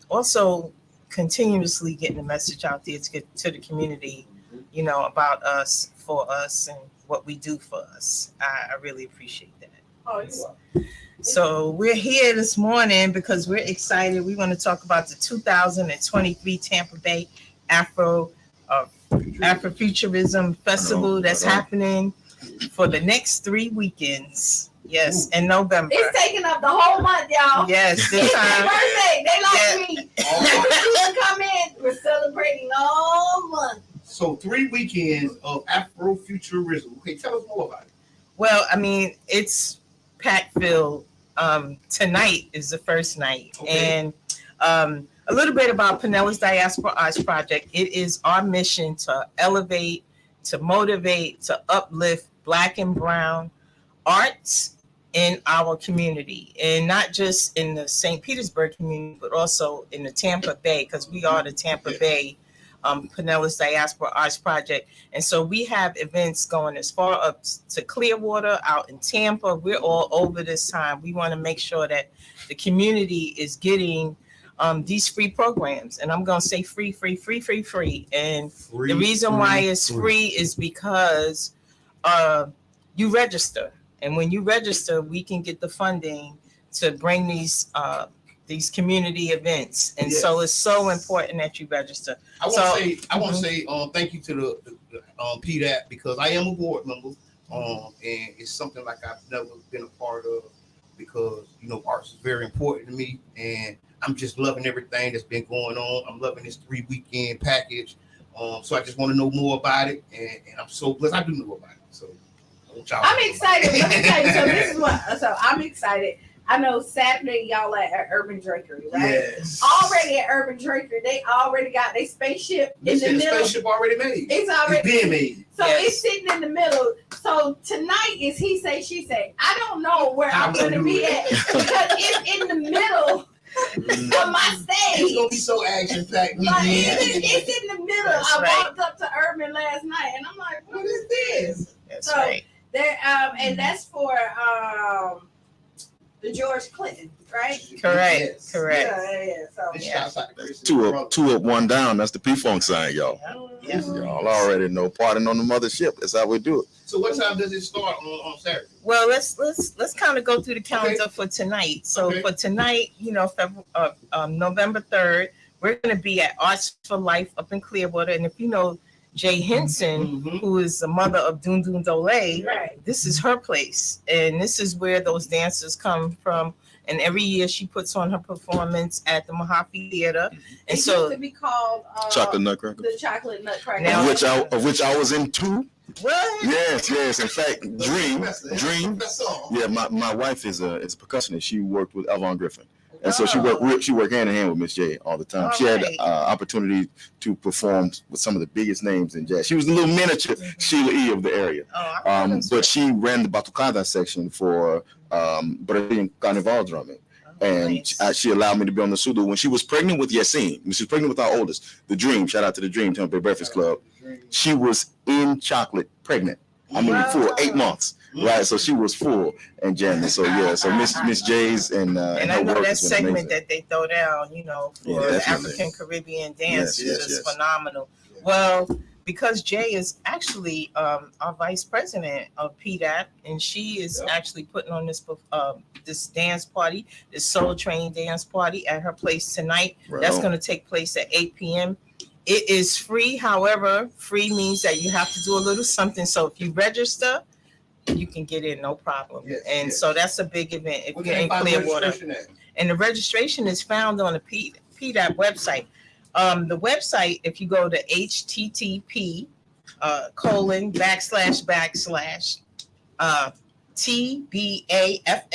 also continuously getting the message out there to get to the community, you know, about us, for us, and what we do for us. I really appreciate that. Oh, you're welcome. So we're here this morning because we're excited. We want to talk about the 2023 Tampa Bay Afrofuturism Festival that's happening for the next 3 weekends. Yes, in November. It's taking up the whole month, y'all. Yes, this It's time. their birthday. They like me. People come in. We're celebrating all month. So 3 weekends of Afrofuturism. Okay, tell us more about it. Well, I mean, it's packed filled. Tonight is the first night. And a little bit about Pinellas Diaspora Arts Project. It is our mission to elevate, to motivate, to uplift Black and Brown arts in our community, and not just in the St. Petersburg community, but also in the Tampa Bay, because we are the Tampa Bay Pinellas Diaspora Arts Project. And so we have events going as far up to Clearwater, out in Tampa. We're all over this time. We want to make sure that the community is getting these free programs. And I'm going to say free. And the reason why it's free is because you register. And when you register, we can get the funding to bring these community events. And so it's so important that you register. I want to say thank you to the PDAP, because I am a board member, and it's something like I've never been a part of, because you know arts is very important to me, and I'm just loving everything that's been going on. I'm loving this 3 weekend package. So I just want to know more about it, and I'm so blessed. I do know about it. So I'm excited. Let me tell you. So this is what. So I'm excited. I know Saturday y'all at Urban Drakery, right? Yes. Already at Urban Drakery, they already got their spaceship in the middle. Spaceship already made. It's already being made. So it's sitting in the middle. So tonight is he say, she say. I don't know where I'm going to be at, because it's in the middle of my stage. It's gonna be so action packed. It's in the middle. That's I right. walked up to Urban last night, and I'm like, what is this? That's so right. there, and that's for the George Clinton, right? Correct. Yeah. So Two up, one down. That's the P-Funk sign, y'all. Yes. Y'all already know. Parting on the mothership. That's how we do it. So what time does it start on Saturday? Well, let's kind of go through the calendar for tonight. So for tonight, you know, November 3rd, we're going to be at Arts for Life up in Clearwater. And if you know Jay Henson, who is the mother of Doon Doon Dole, this is her place. And this is where those dancers come from. And every year she puts on her performance at the Mojave Theater. And it so used to be called Chocolate Nutcracker. The Chocolate Nutcracker. Of which I was in too. What? Yes. In fact, Dream. Yeah, my wife is a percussionist. She worked with Elvon Griffin. And so she worked hand in hand with Miss J all the time. She had opportunity to perform with some of the biggest names in jazz. She was a little miniature Sheila E. of the area. But she ran the Batucada section for Brazilian Carnival drumming. And she allowed me to be on the Sudo when she was pregnant with Yassine. When she was pregnant with our oldest, the Dream. Shout out to the Dream, Tampa Bay Breakfast Club. She was in chocolate pregnant. I mean, for 8 months. Right, so she was full and jamming. So so Miss J's and I know that segment that they throw down, you know, for the African Caribbean dance is just phenomenal. Well, because Jay is actually our vice president of PDAP, and she is actually putting on this dance party, this Soul Train dance party at her place tonight. That's going to take place at 8 p.m. It is free. However, free means that you have to do a little something. So if you register, you can get in, no problem. So that's a big event if you're in Clearwater. And the registration is found on the PDAP website. The website, if you go to http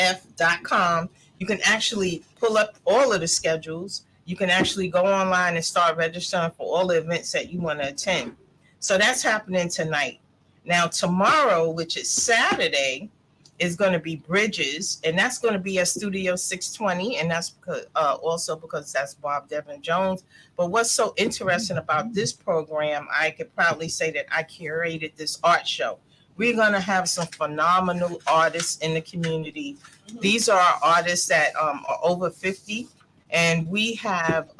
tbaff.com, you can actually pull up all of the schedules. You can actually go online and start registering for all the events that you want to attend. So that's happening tonight. Now tomorrow, which is Saturday, is going to be Bridges, and that's going to be at Studio 620, and that's because, also because that's Bob Devin Jones. But what's so interesting about this program, I could proudly say that I curated this art show. We're going to have some phenomenal artists in the community. These are artists that are over 50, and we have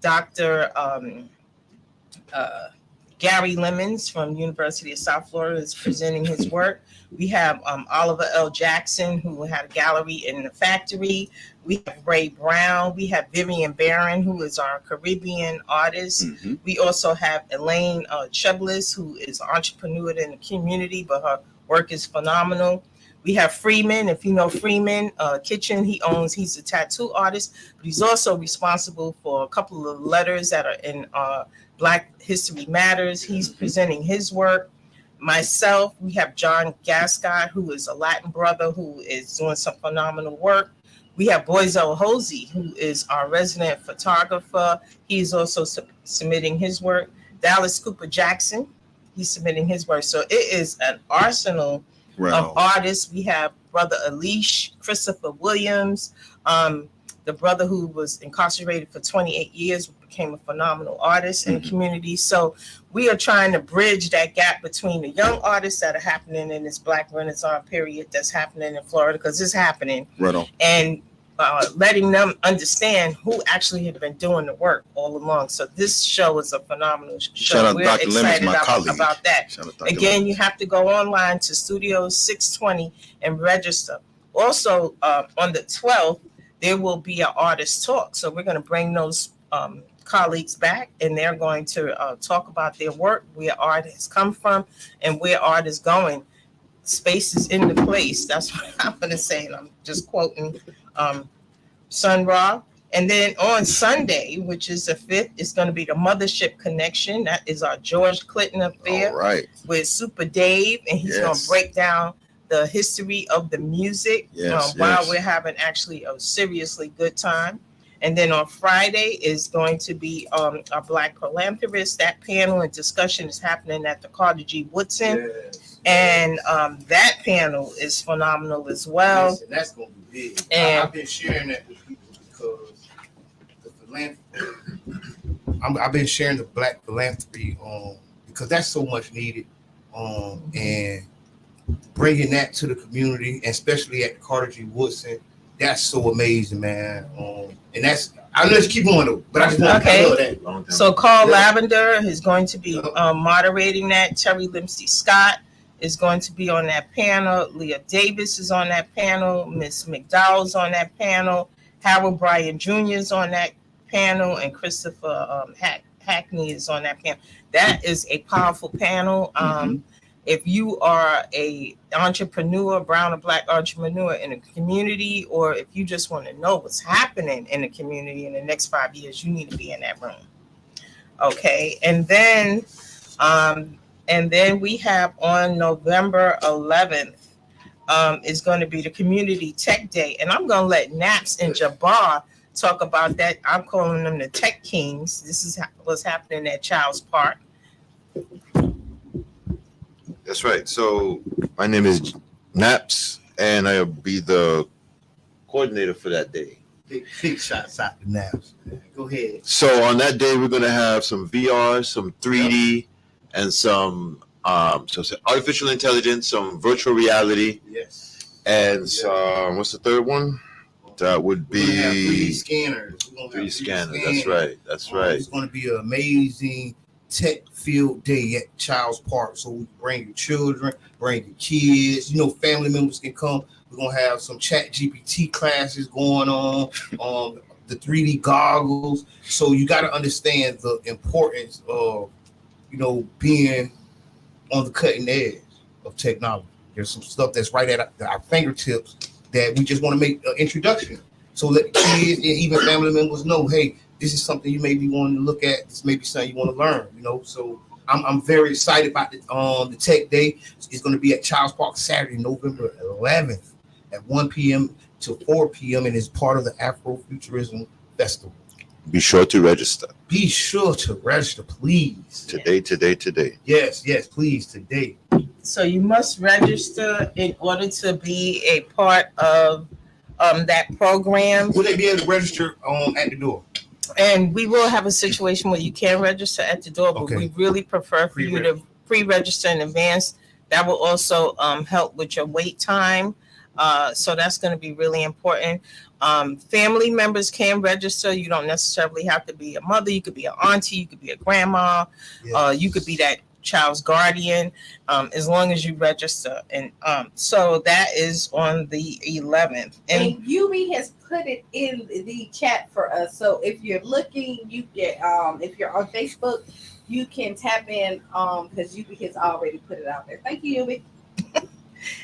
Dr. Gary Lemons from University of South Florida is presenting his work. We have Oliver L. Jackson, who had a gallery in the factory. We have Ray Brown. We have Vivian Barron, who is our Caribbean artist. Mm-hmm. We also have Elaine Chublis, who is an entrepreneur in the community, but her work is phenomenal. We have Freeman. If you know Freeman Kitchen, he's a tattoo artist, but he's also responsible for a couple of letters that are in Black History Matters. He's presenting his work. Myself, we have John Gascott, who is a Latin brother who is doing some phenomenal work. We have Boyzel Hosey, who is our resident photographer. He's also submitting his work. Dallas Cooper Jackson, he's submitting his work. So it is an arsenal of artists. We have Brother Alish, Christopher Williams, the brother who was incarcerated for 28 years, became a phenomenal artist in the community. So we are trying to bridge that gap between the young artists that are happening in this Black Renaissance period that's happening in Florida, because it's happening, and letting them understand who actually have been doing the work all along. So this show is a phenomenal show. Shout out We're Dr. excited Lemons, my colleague. about that. Again, you have to go online to Studio 620 and register. Also, on the 12th, there will be an artist talk. So we're going to bring those colleagues back, and they're going to talk about their work, where art has come from, and where art is going. Space is in the place. That's what I'm going to say. And I'm just quoting Sun Ra. And then on Sunday, which is the 5th, is going to be the Mothership Connection. That is our George Clinton affair with Super Dave, and he's going to break down the history of the music while we're having actually a seriously good time. And then on Friday is going to be our Black Philanthropist. That panel and discussion is happening at the Carter G. Woodson. And that panel is phenomenal as well. Listen, that's going to be big. And I've been sharing that with people because the philanthropy, I've been sharing the Black philanthropy because that's so much needed. And bringing that to the community, especially at the Carter G. Woodson, that's so amazing, man. And that's, I'll let you keep going though, but I just want to cover that. So Carl Lavender is going to be moderating that. Terry Limsey Scott is going to be on that panel. Leah Davis is on that panel. Miss McDowell's on that panel. Harold Bryan Jr. is on that panel, and Christopher Hackney is on that panel. That is a powerful panel. If you are a entrepreneur, brown or Black entrepreneur in a community, or if you just want to know what's happening in the community in the next 5 years, you need to be in that room. Okay, and then we have on November 11th is going to be the Community Tech Day, and I'm going to let Naps and Jabbar talk about that. I'm calling them the Tech Kings. This is what's happening at Childs Park. That's right. So my name is Naps, and I'll be the coordinator for that day. Big shots out to Naps. Go ahead. So on that day, we're going to have some VR, some 3D, and some artificial intelligence, some virtual reality. Yes. And some, what's the third one? That would be 3D scanners. 3D scanners. That's right. That's right. It's going to be an amazing tech field day at Childs Park. So we can bring your children, bring your kids, family members can come. We're going to have some Chat GPT classes going on, the 3D goggles. So you got to understand the importance of, being on the cutting edge of technology. There's some stuff that's right at our fingertips that we just want to make an introduction. So let the kids and even family members know, hey, this is something you may be wanting to look at. This may be something you want to learn, you know. So I'm very excited about the Tech Day. It's going to be at Childs Park Saturday, November 11th at 1 p.m. to 4 p.m. and it's part of the Afrofuturism Festival. Be sure to register. Be sure to register, please. Today. Yes, please, today. So you must register in order to be a part of that program. Will they be able to register at the door? And we will have a situation where you can register at the door, but we really prefer for you to pre-register in advance. That will also help with your wait time. So that's going to be really important. Family members can register. You don't necessarily have to be a mother. You could be an auntie. You could be a grandma. You could be that child's guardian, as long as you register. And so that is on the 11th. And UB has put it in the chat for us. So if you're looking, you get if you're on Facebook, you can tap in because UB has already put it out there. Thank you, UB.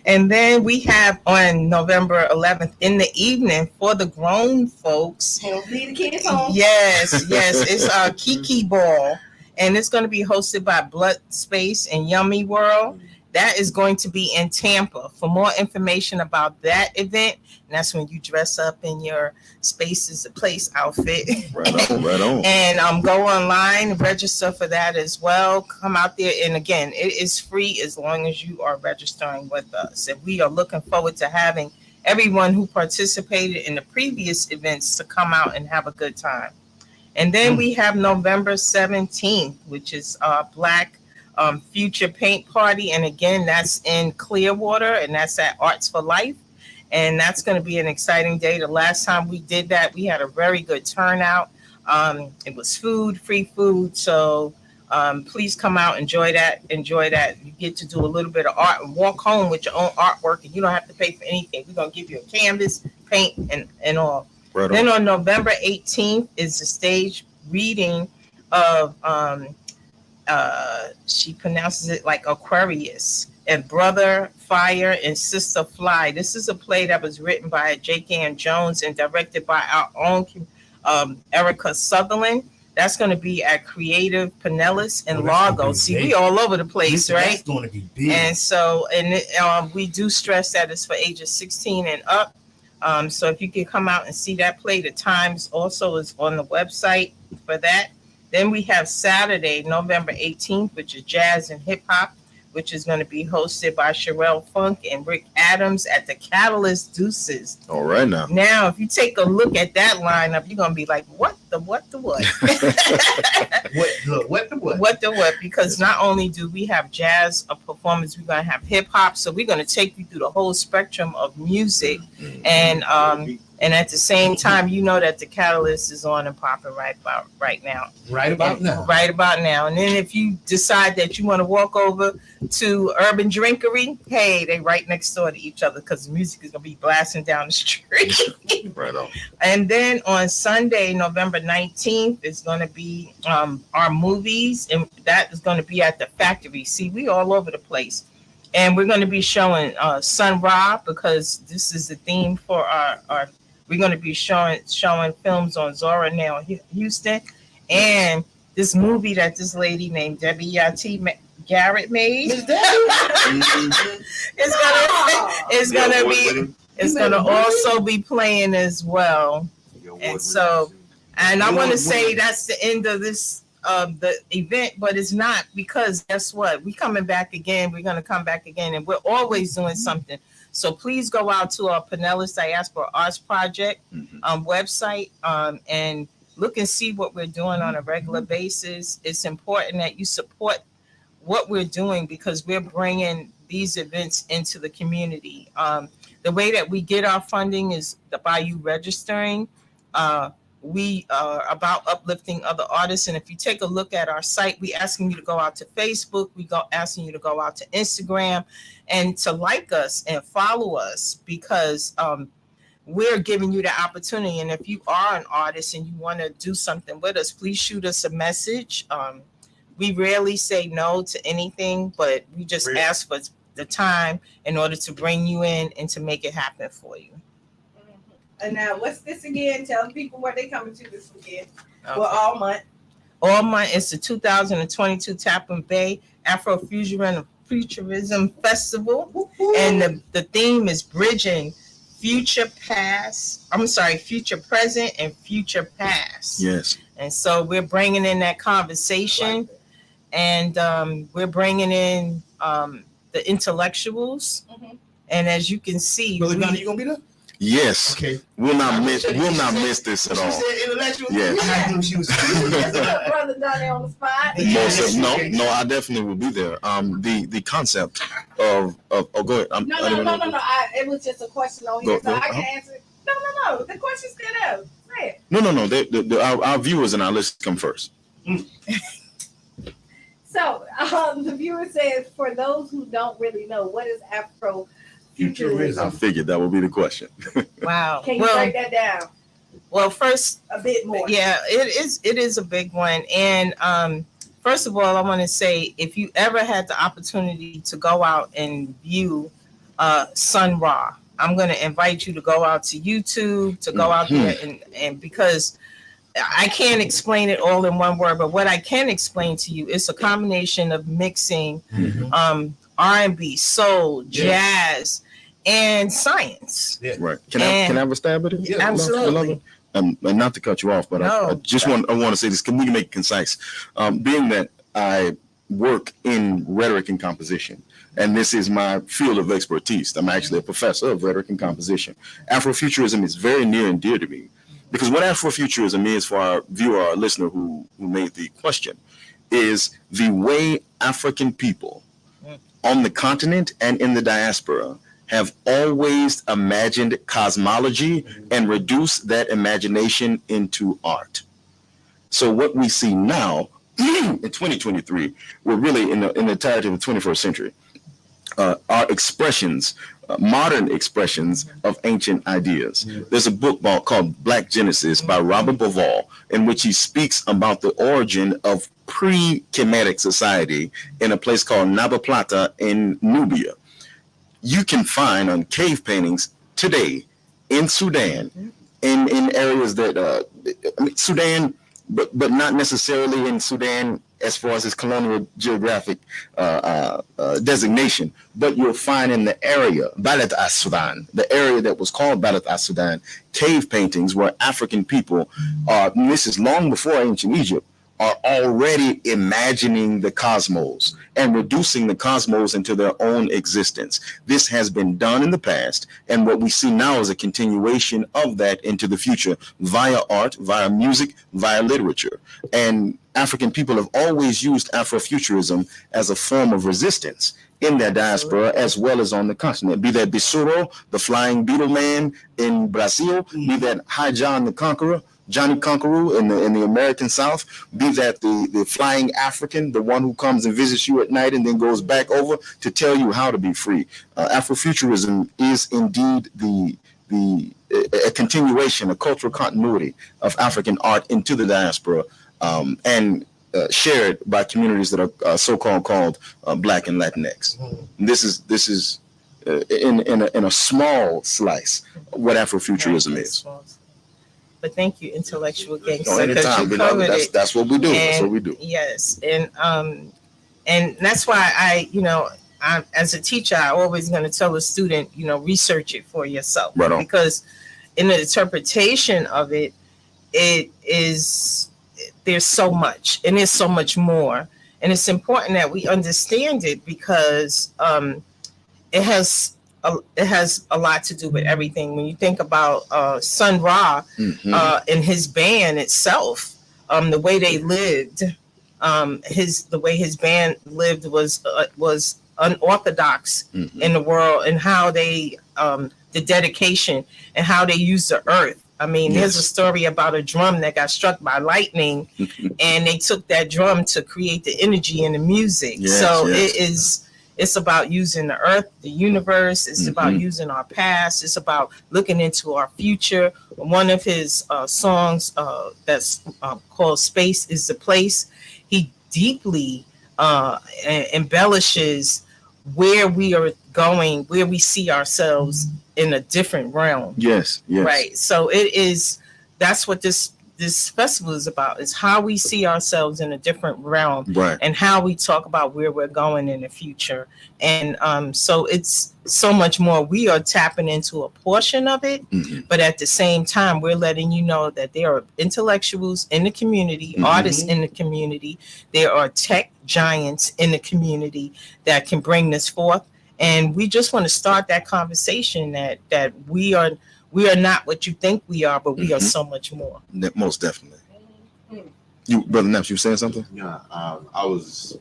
And then we have on November 11th in the evening for the grown folks. Leave the kids home. Yes, it's a Kiki Ball. And it's going to be hosted by Blood Space and Yummy World. That is going to be in Tampa. For more information about that event, and that's when you dress up in your Space is a Place outfit. Right on. And go online, register for that as well. Come out there. And again, it is free as long as you are registering with us. And we are looking forward to having everyone who participated in the previous events to come out and have a good time. And then we have November 17th, which is Black Future Paint Party. And again, that's in Clearwater, and that's at Arts for Life. And that's going to be an exciting day. The last time we did that, we had a very good turnout. It was free food. So please come out, enjoy that. You get to do a little bit of art and walk home with your own artwork, and you don't have to pay for anything. We're going to give you a canvas, paint, and all. Right then on November 18th is the stage reading of she pronounces it like Aquarius, and Brother Fire and Sister Fly. This is a play that was written by Jake Ann Jones and directed by our own Erica Sutherland. That's going to be at Creative Pinellas in Largo. See, we all over the place, right? That's going to be big. And so, we do stress that it's for ages 16 and up. So if you can come out and see that play, the times also is on the website for that. Then we have Saturday, November 18th, which is Jazz and Hip Hop, which is going to be hosted by Sherelle Funk and Rick Adams at the Catalyst Deuces. All right now. Now, if you take a look at that lineup, you're going to be like, what the what? What the what? Because not only do we have jazz performance, we're going to have hip hop. So we're going to take you through the whole spectrum of music. And at the same time, you know that the Catalyst is on and popping right about now. Right about now. And then if you decide that you want to walk over to Urban Drinkery, hey, they right next door to each other because the music is going to be blasting down the street. Right on. And then on Sunday, November 19th, is going to be our movies, and that is going to be at the Factory. See, we all over the place. And we're going to be showing Sun Ra, because this is the theme for our we're going to be showing films on Zora Neale Houston, and this movie that this lady named Debbie Yati Garrett made. It's going to also be playing as well. And so, and I want to say that's the end of this the event, but it's not, because guess what? We're coming back again. We're going to come back again, and we're always doing something. So please go out to our Pinellas Diaspora Arts Project website and look and see what we're doing on a regular basis. It's important that you support what we're doing, because we're bringing these events into the community. The way that we get our funding is by you registering. We are about uplifting other artists. And if you take a look at our site, we asking you to go out to Facebook. Asking you to go out to Instagram and to like us and follow us, because we're giving you the opportunity. And if you are an artist and you want to do something with us, please shoot us a message. We rarely say no to anything, but we just ask for the time in order to bring you in and to make it happen for you. And now, what's this again? Tell the people what they coming to this weekend. Okay. Well, all month. All month is the 2022 Tappan Bay Afrofuturism Festival. Woo-hoo. And the theme is bridging future present, and future past. Yes. And so we're bringing in that conversation, and we're bringing in the intellectuals. Mm-hmm. And as you can see, Brother Ghana, you gonna be there? Yes. Okay. We'll not miss this at all. She said intellectual. Yes. I knew she was. Brother Donnie on the spot. No, I definitely will be there. The concept of go ahead. No. It was just a question on here, so I can answer it. No. The question's still there. Say it. No. Our viewers and our listeners come first. So the viewer says, for those who don't really know, what is Afrofuturism? I figured that would be the question. Wow. Can you break that down? Well, first, a bit more. Yeah, it is a big one. And first of all, I want to say, if you ever had the opportunity to go out and view Sun Ra, I'm going to invite you to go out to YouTube, to go out there and because I can't explain it all in one word, but what I can explain to you is a combination of mixing R&B, soul, jazz, and science. Yeah. Right. Can I have a stab at it? Yeah, absolutely. And not to cut you off, but I want to say this. Can we make it concise? Being that I work in rhetoric and composition, and this is my field of expertise. I'm actually a professor of rhetoric and composition. Afrofuturism is very near and dear to me, because what Afrofuturism is, for our viewer, our listener who made the question, is the way African people on the continent and in the diaspora have always imagined cosmology and reduced that imagination into art. So what we see now in 2023, we're really in the entirety of the 21st century, are expressions, modern expressions of ancient ideas. There's a book called Black Genesis by Robert Bauval, in which he speaks about the origin of pre-Kemetic society in a place called Naba Plata in Nubia. You can find on cave paintings today in Sudan, in areas that Sudan, but not necessarily in Sudan as far as its colonial geographic designation, but you'll find in the area, Balat as-Sudan, the area that was called Balat as-Sudan, cave paintings where African people, and this is long before ancient Egypt, are already imagining the cosmos and reducing the cosmos into their own existence. This has been done in the past, and what we see now is a continuation of that into the future via art, via music, via literature. And African people have always used Afrofuturism as a form of resistance in their diaspora as well as on the continent. Be that Besouro, the flying beetle man in Brazil, be that High John the Conqueror, Johnny Conqueror in the American South, be that the flying African, the one who comes and visits you at night and then goes back over to tell you how to be free. Afrofuturism is indeed a continuation, a cultural continuity of African art into the diaspora, and shared by communities that are so-called called Black and Latinx. This is in a small slice what Afrofuturism is. But thank you, intellectual gangster. No, anytime. That's what we do. That's what we do. Yes, and that's why I as a teacher, I always going to tell a student, research it for yourself, right on. Because in the interpretation of it, there's so much, and there's so much more, and it's important that we understand it because it has a lot to do with everything. When you think about Sun Ra and his band itself, the way they lived, the way his band lived was unorthodox in the world, and how they the dedication and how they used the earth. I mean, There's a story about a drum that got struck by lightning, and they took that drum to create the energy in the music. It's about using the earth, the universe. It's about using our past. It's about looking into our future. One of his songs that's called Space is the Place, he deeply embellishes where we are going, where we see ourselves in a different realm. Yes. Right. So that's what this festival is about, is how we see ourselves in a different realm, right, and how we talk about where we're going in the future. And so it's so much more. We are tapping into a portion of it, but at the same time, we're letting you know that there are intellectuals in the community, artists in the community. There are tech giants in the community that can bring this forth. And we just want to start that conversation that we are not what you think we are, but we are so much more. Most definitely. You, Brother Naps, you saying something? Yeah, I was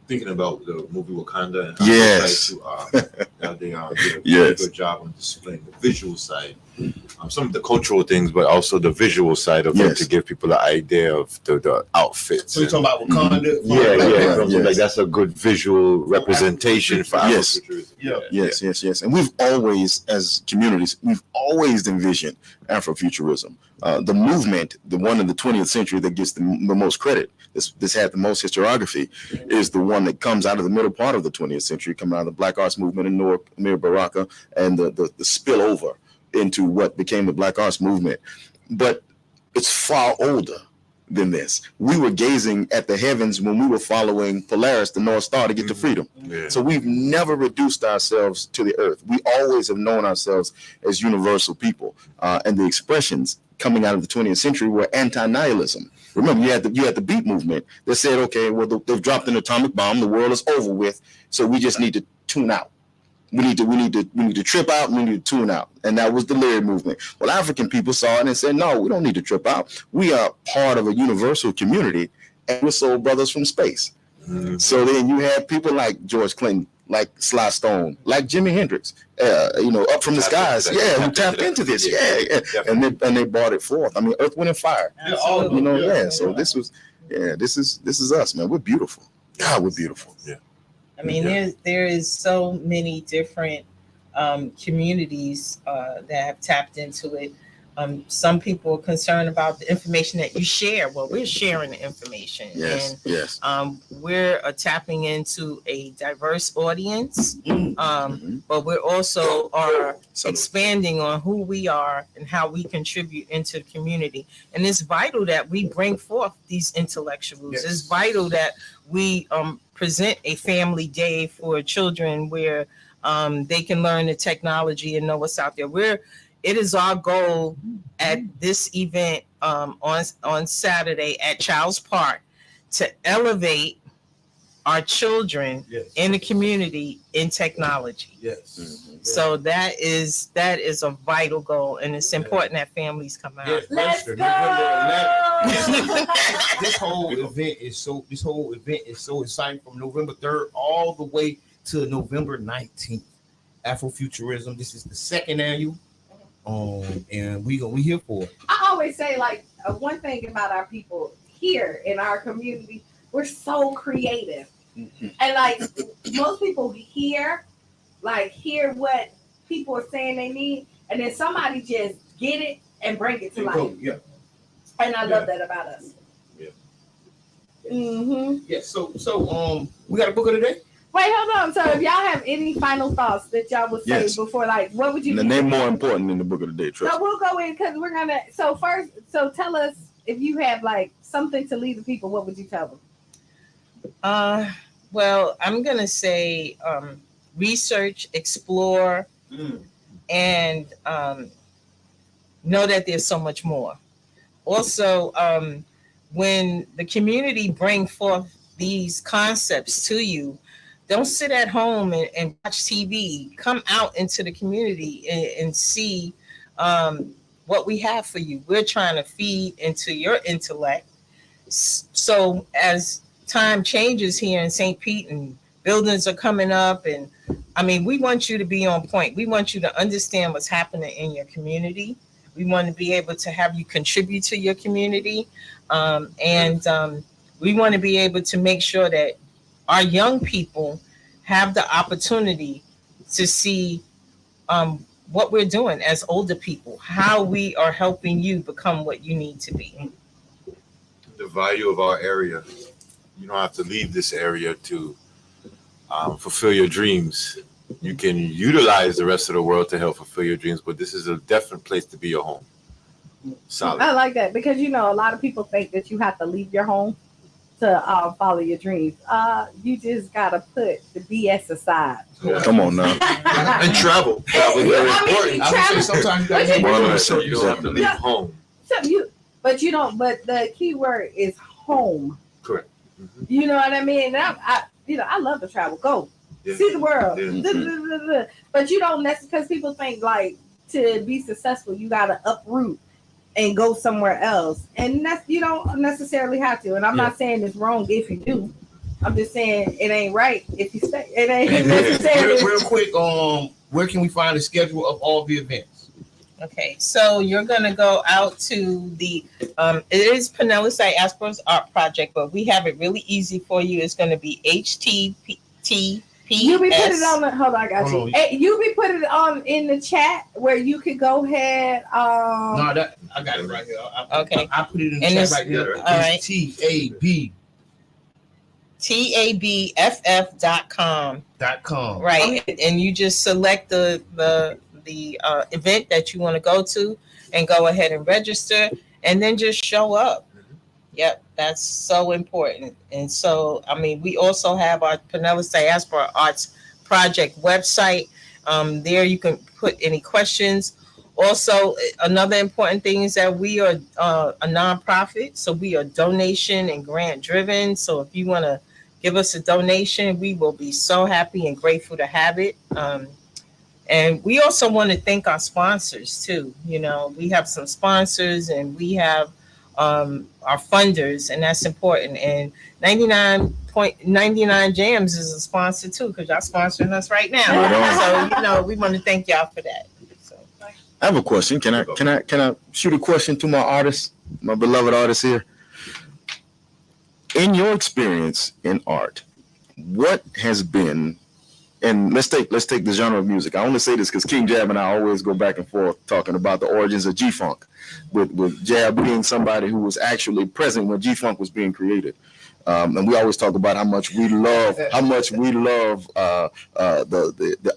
thinking about the movie Wakanda, and yes, they did a really good job on displaying the visual side, some of the cultural things, but also the visual side of it, to give people an idea of the outfits. So you're talking about Wakanda? Like that's a good visual representation for Afrofuturism. Yes. And we've always, as communities, we've always envisioned Afrofuturism. The movement, the one in the 20th century that gets the most credit, this had the most historiography, is the one that comes out of the middle part of the 20th century, coming out of the Black Arts Movement in Noor Amir Baraka, and the spillover into what became the Black Arts Movement. But it's far older than this. We were gazing at the heavens when we were following Polaris, the North Star, to get to freedom. So we've never reduced ourselves to the earth. We always have known ourselves as universal people. And the expressions coming out of the 20th century were anti-nihilism. Remember, you had the beat movement that said, okay, well, they've dropped an atomic bomb, the world is over with, so we just need to tune out. We need to trip out, and we need to tune out. And that was the lyric movement. Well, African people saw it and said, no, we don't need to trip out. We are part of a universal community, and we're soul brothers from space. So then you had people like George Clinton, like Sly Stone, like Jimi Hendrix, up from the skies, who tapped into this, and they brought it forth. I mean, Earth, Wind, and Fire, So this is us, man. We're beautiful. God, we're beautiful. Yeah. I mean, there is so many different communities that have tapped into it. Some people are concerned about the information that you share. Well, we're sharing the information, and we're tapping into a diverse audience, but we're also expanding on who we are and how we contribute into the community. And it's vital that we bring forth these intellectuals. It's vital that we present a family day for children where they can learn the technology and know what's out there. It is our goal at this event on Saturday at Childs Park to elevate our children in the community in technology. So that is a vital goal, and it's important that families come out. Let's go! This whole event is so exciting, from November 3rd all the way to November 19th. Afrofuturism. This is the second annual. And we here for it. I always say, like, one thing about our people here in our community, we're so creative. And like most people hear what people are saying they need, and then somebody just get it and bring it to life. And I love that about us. So we got a book of the day. Wait, hold on. So if y'all have any final thoughts that y'all would say before, like, what would you The name more important than the book of the day, Trust. So we'll go in, because we're gonna tell us, if you have like something to leave the people, what would you tell them? Well, I'm gonna say research, explore, and know that there's so much more. Also, when the community bring forth these concepts to you, don't sit at home and watch TV. Come out into the community and see what we have for you. We're trying to feed into your intellect. So as time changes here in StPete and buildings are coming up, and I mean, we want you to be on point. We want you to understand what's happening in your community. We want to be able to have you contribute to your community. And we want to be able to make sure that our young people have the opportunity to see what we're doing as older people, how we are helping you become what you need to be. The value of our area. You don't have to leave this area to fulfill your dreams. You can utilize the rest of the world to help fulfill your dreams, but this is a definite place to be your home. Solid. I like that because a lot of people think that you have to leave your home to follow your dreams. You just gotta put the BS aside. Come on now. And travel. Travel is very important. I would say sometimes you don't have to leave home. But you don't. But the key word is home. Correct. You know what I mean? I love to travel. Go see the world. But you don't necessarily, because people think like to be successful, you gotta uproot and go somewhere else, and you don't necessarily have to. And I'm not saying it's wrong if you do. I'm just saying it ain't right if you stay. It ain't necessarily. Real quick, where can we find the schedule of all the events? Okay, so you're gonna go out to the it is Pinellas Diaspora's Art Project, but we have it really easy for you. It's gonna be HTTP. You be putting it on the hold on, I got you. Hey, you be putting it on in the chat where you could go ahead. No, that I got it right here. I put it in the chat right there. All right. TABFF.com. Right, and you just select the event that you want to go to and go ahead and register, and then just show up. Yep, that's so important. And so, we also have our Pinellas Diaspora Arts Project website. There you can put any questions. Also, another important thing is that we are a nonprofit, so we are donation and grant driven. So if you want to give us a donation, we will be so happy and grateful to have it. And we also want to thank our sponsors too. We have some sponsors and we have our funders, and that's important. And 99.99 Jams is a sponsor too, because y'all sponsoring us right now. So we want to thank y'all for that. So I have a question. Can I shoot a question to my artist, my beloved artist here? In your experience in art, what has been, and let's take the genre of music. I only say this because King Jab and I always go back and forth talking about the origins of G-Funk, with Jab being somebody who was actually present when G-Funk was being created. And we always talk about how much we love the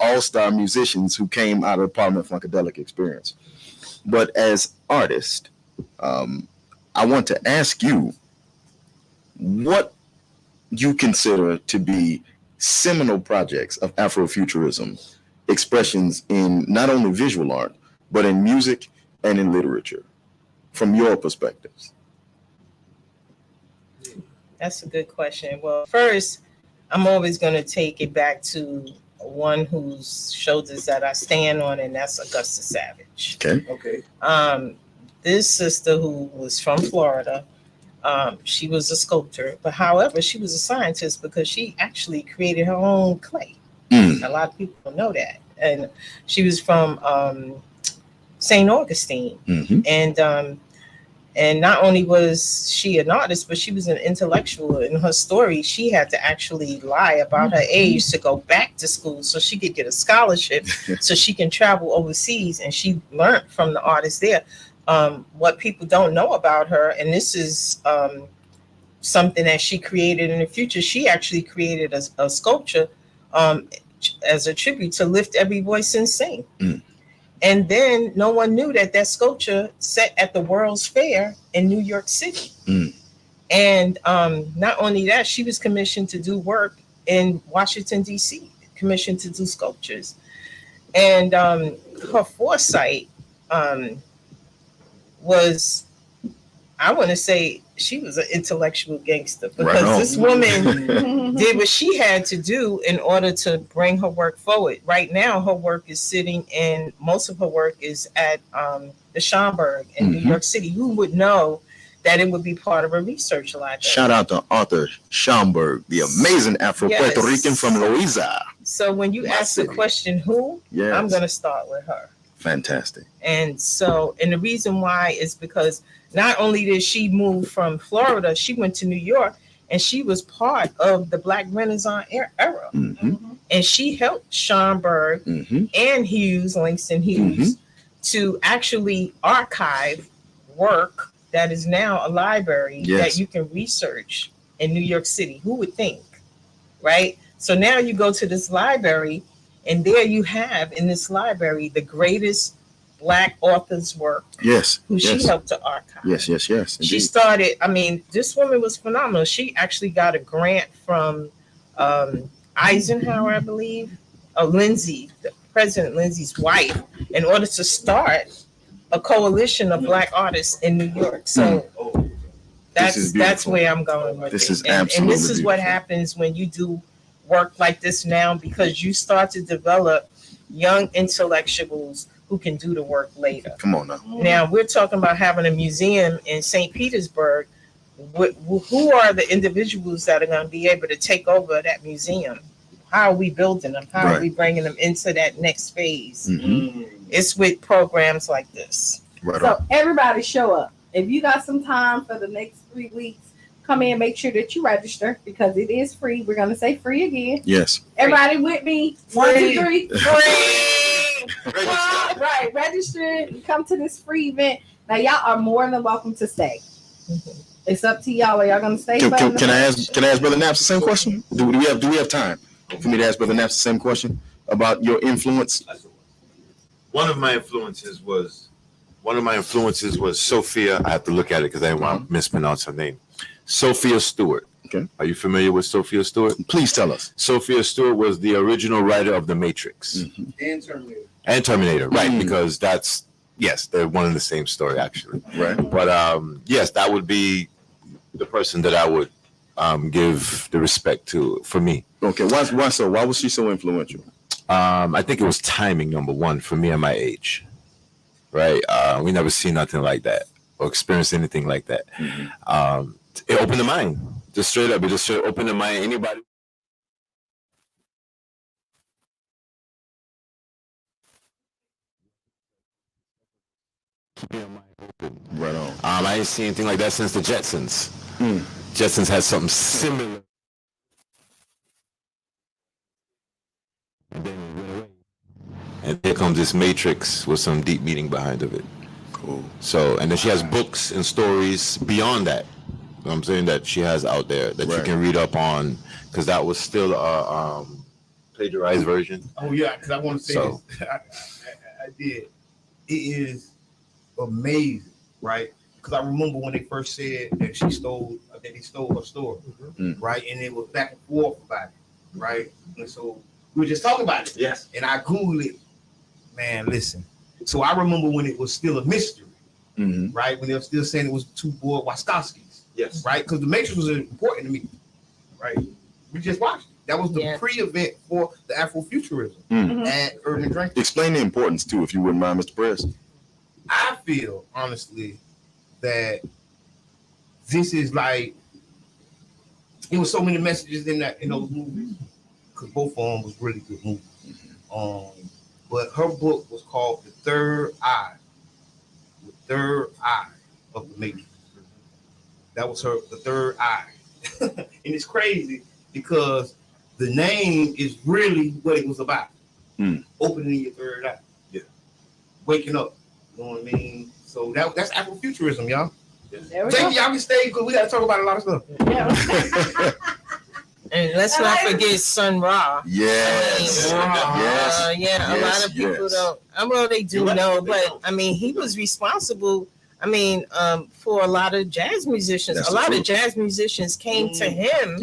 all-star musicians who came out of the Parliament Funkadelic experience. But as artists, I want to ask you what you consider to be seminal projects of Afrofuturism, expressions in not only visual art, but in music and in literature, from your perspectives. That's a good question. Well, first, I'm always going to take it back to one whose shoulders that I stand on, and that's Augusta Savage. Okay. This sister who was from Florida, she was a sculptor, but however, she was a scientist because she actually created her own clay. A lot of people don't know that. And she was from St. Augustine. And not only was she an artist, but she was an intellectual. In her story, she had to actually lie about her age to go back to school so she could get a scholarship so she can travel overseas. And she learned from the artists there. What people don't know about her, and this is something that she created in the future, she actually created a sculpture as a tribute to Lift Every Voice and Sing. And then no one knew that sculpture set at the World's Fair in New York City. And not only that, she was commissioned to do work in Washington, D.C., commissioned to do sculptures. And her foresight was, I want to say, she was an intellectual gangster, because this woman did what she had to do in order to bring her work forward. Right now, her work is sitting in, most of her work is at the Schomburg in New York City. Who would know that it would be part of a research library? Shout out to Arthur Schomburg, the amazing Afro-Puerto Rican from Louisiana. So when you ask the question, who, I'm going to start with her. Fantastic. And the reason why is because not only did she move from Florida, she went to New York, and she was part of the Black Renaissance era. And she helped Schomburg and Hughes, Langston Hughes, to actually archive work that is now a library that you can research in New York City. Who would think, right? So now you go to this library And there you have in this library the greatest Black authors' work. Yes. Who she helped to archive. Yes. Indeed. She started, I mean, this woman was phenomenal. She actually got a grant from Eisenhower, I believe, Lindsay, President Lindsay's wife, in order to start a coalition of Black artists in New York. So that's where I'm going with this it. Is absolutely and this is beautiful. what happens when you do work like this now, because you start to develop young intellectuals who can do the work later. Come on now. Now we're talking about having a museum in St. Petersburg. Who are the individuals that are going to be able to take over that museum? How are we building them? How are we bringing them into that next phase? It's with programs like this. So everybody show up. If you got some time for the next 3 weeks, come in, make sure that you register, because it is free. We're going to say free again. Yes. Everybody with me? 1, 2, 3. Free. Right. Register. Come to this free event. Now, y'all are more than welcome to stay. It's up to y'all. Are y'all going to stay? Can I ask Brother Naps the same question? Do we have time for me to ask Brother Naps the same question about your influence? One of my influences was Sophia. I have to look at it because I didn't want to mispronounce her name. Sophia Stewart. Okay. Are you familiar with Sophia Stewart? Please tell us. Sophia Stewart was the original writer of The Matrix. And Terminator, right? Because they're one and the same story, actually. Right. But yes, that would be the person that I would give the respect to for me. Okay. Why so? Why was she so influential? I think it was timing, number one, for me and my age. Right. We never seen nothing like that or experienced anything like that. It opened the mind. Just straight up. It just opened the mind. Anybody. Right on. I ain't seen anything like that since the Jetsons. Jetsons had something similar. And then it went away. And here comes this Matrix with some deep meaning behind of it. Cool. So, and then she has books and stories beyond that. I'm saying that she has out there that you can read up on, because that was still a plagiarized version. Oh yeah, because I want to say this. I did. It is amazing, right? Because I remember when they first said that he stole her story, right? And it was back and forth about it, right? And so we were just talking about it. Yes. And I Googled it. Man, listen. So I remember when it was still a mystery, right? When they were still saying it was two boy Wachowskis. Yes. Right? Because the Matrix was important to me, right? We just watched it. That was the pre-event for the Afrofuturism at Urban Drink. Explain the importance, too, if you wouldn't mind, Mr. Perez. I feel, honestly, that this is like, it was so many messages in those movies, because both of them was really good movies. But her book was called The Third Eye of the Matrix. That was the third eye. And it's crazy because the name is really what it was about. Opening your third eye. Yeah. Waking up. You know what I mean? So that's Afrofuturism, y'all. There we Thank go. y'all can stay because we got to talk about a lot of stuff. Yeah. And let's not forget Sun Ra. Yes. A lot of people don't. Well, they do know, but I mean, he was responsible. I mean, for a lot of jazz musicians. That's a lot of jazz musicians came to him,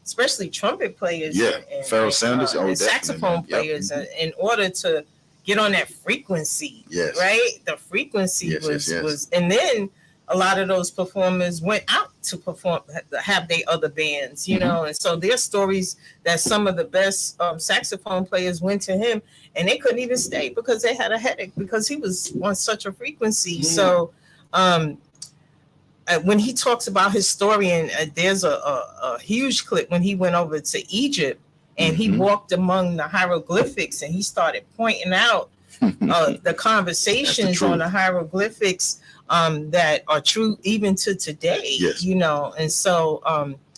especially trumpet players. And Pharoah Sanders, and saxophone players, in order to get on that frequency. Yes. Right. The frequency was, and then a lot of those performers went out to perform, have their other bands, you know, and so there's stories that some of the best saxophone players went to him and they couldn't even stay because they had a headache because he was on such a frequency. So when he talks about his story, and there's a huge clip when he went over to Egypt and he walked among the hieroglyphics and he started pointing out the conversations on the hieroglyphics that are true even to today, you know, and so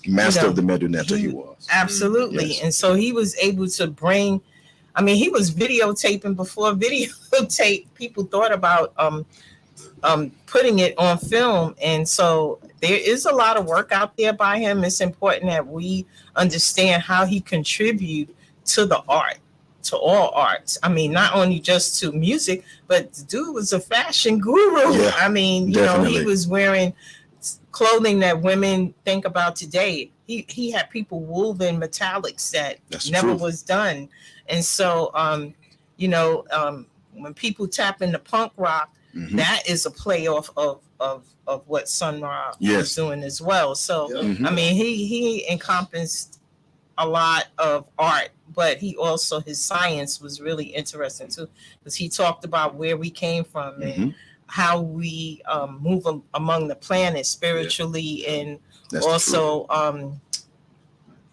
master of the Medunetta he was. Absolutely. And so he was able to bring, I mean, he was videotaping before videotape people thought about putting it on film. And so there is a lot of work out there by him. It's important that we understand how he contributed to the art. to all arts. I mean, not only just to music, but the dude was a fashion guru. Yeah, I mean, he was wearing clothing that women think about today. He had people woven metallics that never was done. And so, when people tap into punk rock, that is a play off of what Sun Ra was doing as well. So, I mean, he encompassed a lot of art, but he also, his science was really interesting too, because he talked about where we came from and how we move among the planet spiritually, and also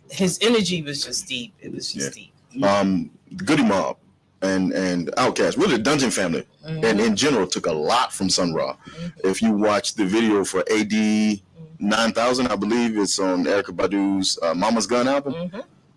his energy was just deep. It was just deep. Goody Mob and Outkast, really Dungeon Family, and in general took a lot from Sun Ra. If you watch the video for AD 9000, I believe it's on Erykah Badu's Mama's Gun album,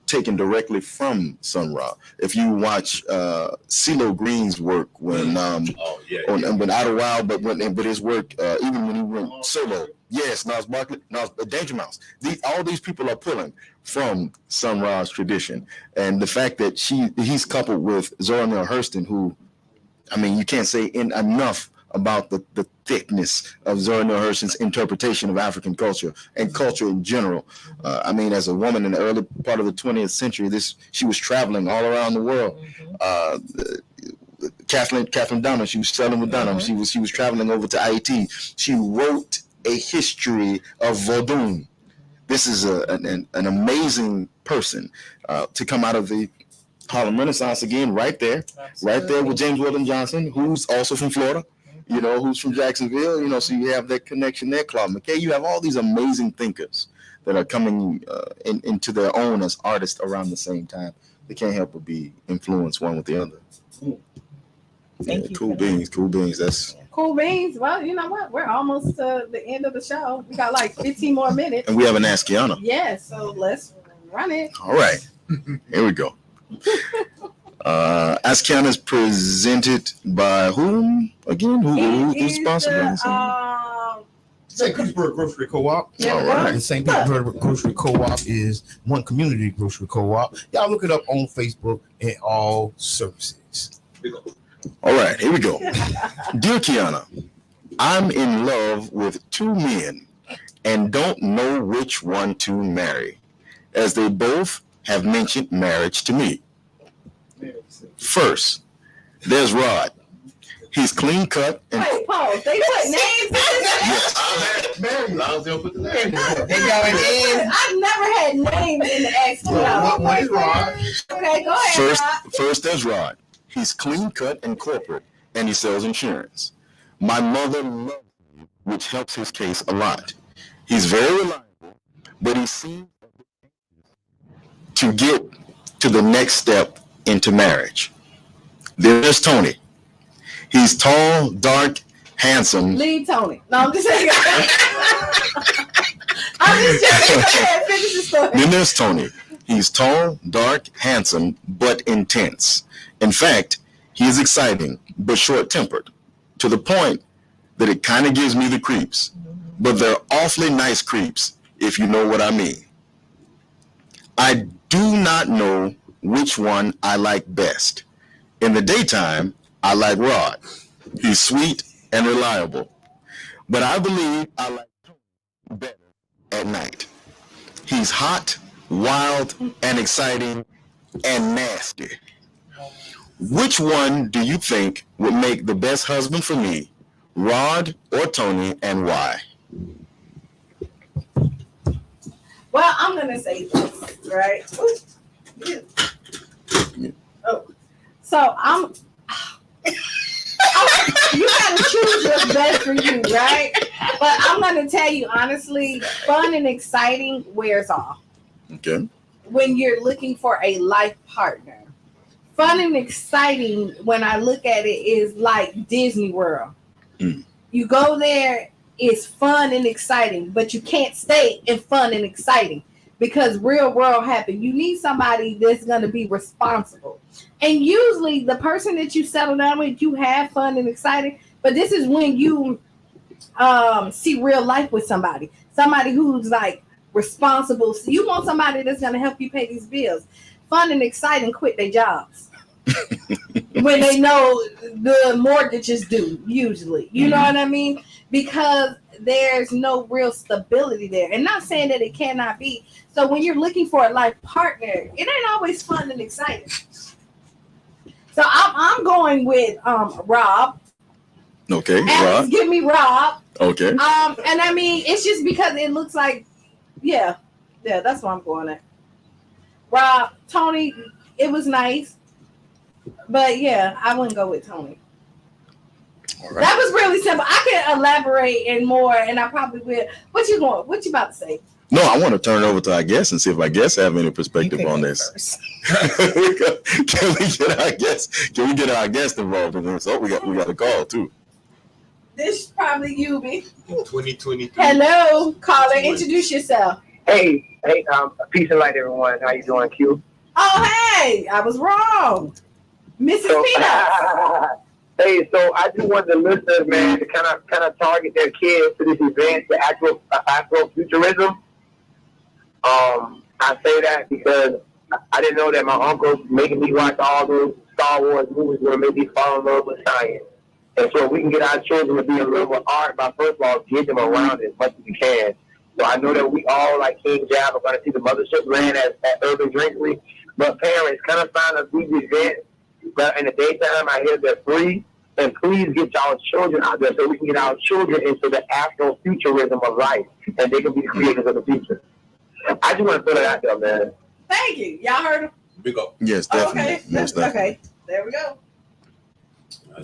taken directly from Sun Ra. If you watch CeeLo Green's work when when Idlewild, but his work even when he went solo, Nas Barkley, Danger Mouse. All these people are pulling from Sun Ra's tradition, and the fact that he's coupled with Zora Neale Hurston, who, I mean, you can't say enough about the thickness of Zora Neale Hurston's interpretation of African culture and culture in general. I mean, as a woman in the early part of the 20th century, she was traveling all around the world. Kathleen Dunham, she was selling with Dunham. She was traveling over to Haiti. She wrote a history of Vodun. This is an amazing person to come out of the Harlem Renaissance again, right there with James Weldon Johnson, who's also from Florida, who's from Jacksonville, so you have that connection there. Claude McKay, you have all these amazing thinkers that are coming into their own as artists around the same time. They can't help but be influenced one with the other. Thank you. Cool beans. That's Cool beans. Well, you know what? We're almost to the end of the show. We got like 15 more minutes. And we have an Ask Kiana. Yeah, so let's run it. All right. Here we go. Ask Kiana is presented by whom again? Who's sponsoring? St. Petersburg Grocery Co-op. All right. The St. Petersburg Grocery Co-op is one community grocery co-op. Y'all look it up on Facebook and all services. All right, here we go. Dear Kiana, I'm in love with two men and don't know which one to marry, as they both have mentioned marriage to me. First, there's Rod. He's clean cut and Wait, pause. They put names in this. I've never had names in the Ask Kiana. Okay, go ahead. First, there's Rod. He's clean cut and corporate, and he sells insurance. My mother loves him, which helps his case a lot. He's very reliable, but he seems to get to the next step into marriage. There's Tony. He's tall, dark, handsome. Leave Tony. No, I'm just saying. Finish the story. Then there's Tony. He's tall, dark, handsome, but intense. In fact, he is exciting, but short-tempered, to the point that it kind of gives me the creeps. But they're awfully nice creeps, if you know what I mean. I do not know which one I like best. In the daytime, I like Rod. He's sweet and reliable. But I believe I like Tony better at night. He's hot, wild, and exciting, and nasty. Which one do you think would make the best husband for me, Rod or Tony, and why? Well, I'm going to say this, right? Oh, so you got to choose what's best for you, right? But I'm going to tell you honestly, fun and exciting wears off. Okay. When you're looking for a life partner. Fun and exciting, when I look at it, is like Disney World. You go there, it's fun and exciting, but you can't stay in fun and exciting because real world happen. You need somebody that's going to be responsible. And usually the person that you settle down with, you have fun and exciting, but this is when you see real life with somebody who's like responsible. So you want somebody that's going to help you pay these bills. Fun and exciting quit their jobs. when they know the mortgage is due, usually. You know what I mean? Because there's no real stability there. And not saying that it cannot be. So when you're looking for a life partner, it ain't always fun and exciting. So I'm going with Rob. Okay, Alex, Rob. give me Rob. Okay. And I mean, it's just because it looks like, yeah, that's what I'm going at. Rob, Tony, it was nice, but yeah, I wouldn't go with Tony. All right. That was really simple. I could elaborate and more, and I probably will. What you about to say? No, I want to turn it over to our guests and see if our guests have any perspective on this. Can we get our guests involved in this? Oh, we got a call too. This is probably you, B. 2023. Hello, caller. Introduce yourself. Hey, peace and light, everyone. How you doing, Q? Oh, hey, I was wrong, Mrs. Peter. Hey, so I just want the listeners, man, to kind of target their kids to this event, the Afrofuturism. I say that because I didn't know that my uncle making me watch all those Star Wars movies were make me fall in love with science. And so we can get our children to be in love with art by, first of all, get them around as much as we can. So I know that we all, like King Jab, are going to see the mothership land at Urban Drinkley. But parents, kind of find us these events that in the daytime I hear they're free. And please get y'all children out there so we can get our children into the Afrofuturism of life. And they can be the creators of the future. I just want to throw that out there, man. Thank you. Y'all heard him? Big up. Yes, definitely. Okay. Most definitely. Okay. There we go.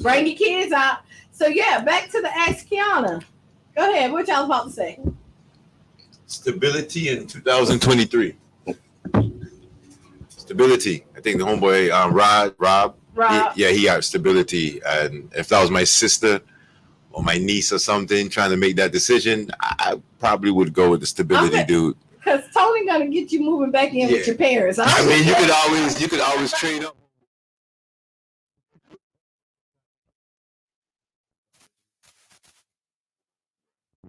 Bring your kids out. So yeah, back to the Ask Kiana. Go ahead. What y'all about to say? Stability in 2023. Stability. I think the homeboy Rob. He got stability. And if that was my sister or my niece or something trying to make that decision, I probably would go with the stability dude. Because Tony gonna get you moving back in with your parents. I mean, you could always trade up.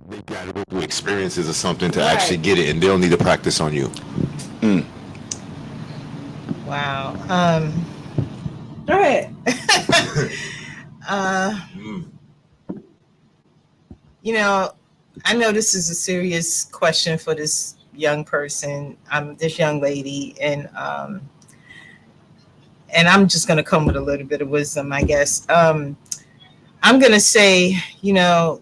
They got to go through experiences or something to actually get it, and they'll need to practice on you. Wow. Go ahead. You know, I know this is a serious question for this young person, this young lady, and I'm just going to come with a little bit of wisdom, I guess. I'm going to say, you know,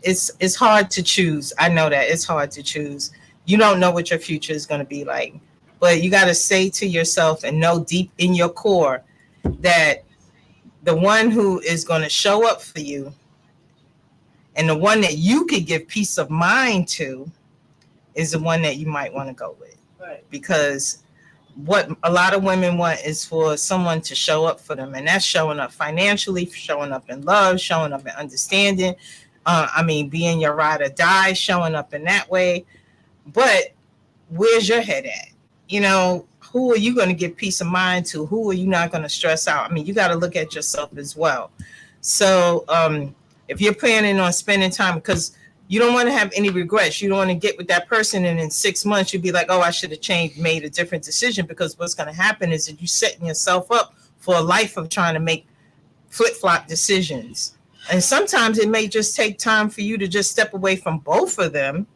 it's hard to choose. I know that it's hard to choose. You don't know what your future is going to be like, but you got to say to yourself and know deep in your core that the one who is going to show up for you and the one that you could give peace of mind to is the one that you might want to go with. Right. Because what a lot of women want is for someone to show up for them. And that's showing up financially, showing up in love, showing up in understanding. Being your ride or die, showing up in that way. But where's your head at? You know, who are you going to give peace of mind to? Who are you not going to stress out? I mean, you got to look at yourself as well. So if you're planning on spending time, because you don't want to have any regrets. You don't want to get with that person and in 6 months you'd be like, oh, I should have made a different decision, because what's going to happen is that you're setting yourself up for a life of trying to make flip-flop decisions. And sometimes it may just take time for you to just step away from both of them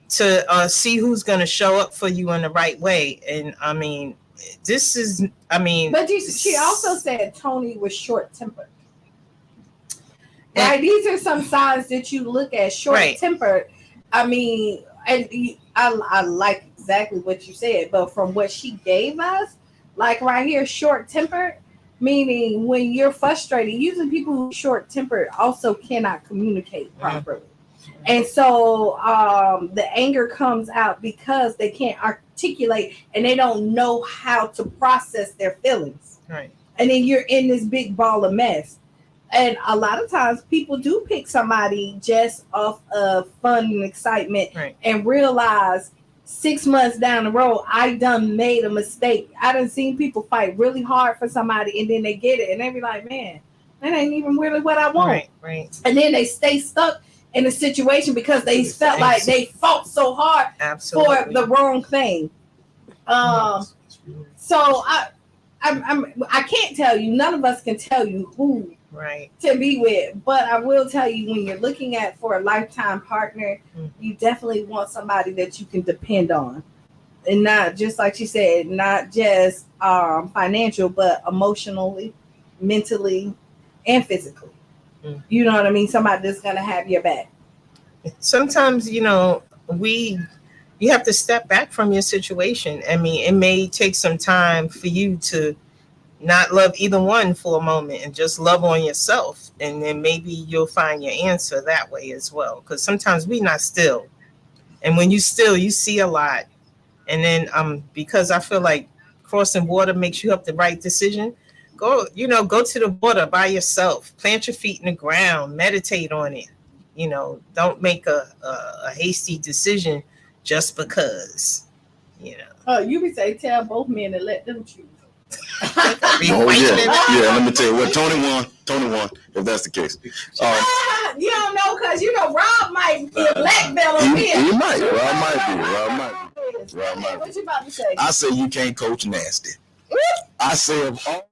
to see who's going to show up for you in the right way. And I mean, but she also said Tony was short-tempered. Right, these are some signs that you look at. Short-tempered. I mean, and I like exactly what you said, but from what she gave us, like right here, short-tempered, meaning when you're frustrated. Usually, people who are short-tempered also cannot communicate properly, and so the anger comes out because they can't articulate and they don't know how to process their feelings. Right, and then you're in this big ball of mess. And a lot of times people do pick somebody just off of fun and excitement and realize 6 months down the road, I done made a mistake. I done seen people fight really hard for somebody and then they get it and they be like, man, that ain't even really what I want. Right. And then they stay stuck in a situation because they felt like they fought so hard for the wrong thing. So I can't tell you. None of us can tell you who to be with. But I will tell you, when you're looking at for a lifetime partner, you definitely want somebody that you can depend on. And not just like she said, not just financial, but emotionally, mentally, and physically. You know what I mean? Somebody that's gonna have your back. Sometimes, you know, you have to step back from your situation. I mean, it may take some time for you to not love either one for a moment and just love on yourself. And then maybe you'll find your answer that way as well. Because sometimes we not still. And when you still, you see a lot. And then because I feel like crossing water makes you have the right decision, go to the water by yourself, plant your feet in the ground, meditate on it. You know, don't make a hasty decision just because, you know. Oh, you be say tell both men to let them choose. Let me tell you what Tony won if that's the case. You don't know, because you know Rob might be a black belt on here. He might. Rob might be. What you about to say? I say you can't coach nasty. I say of all.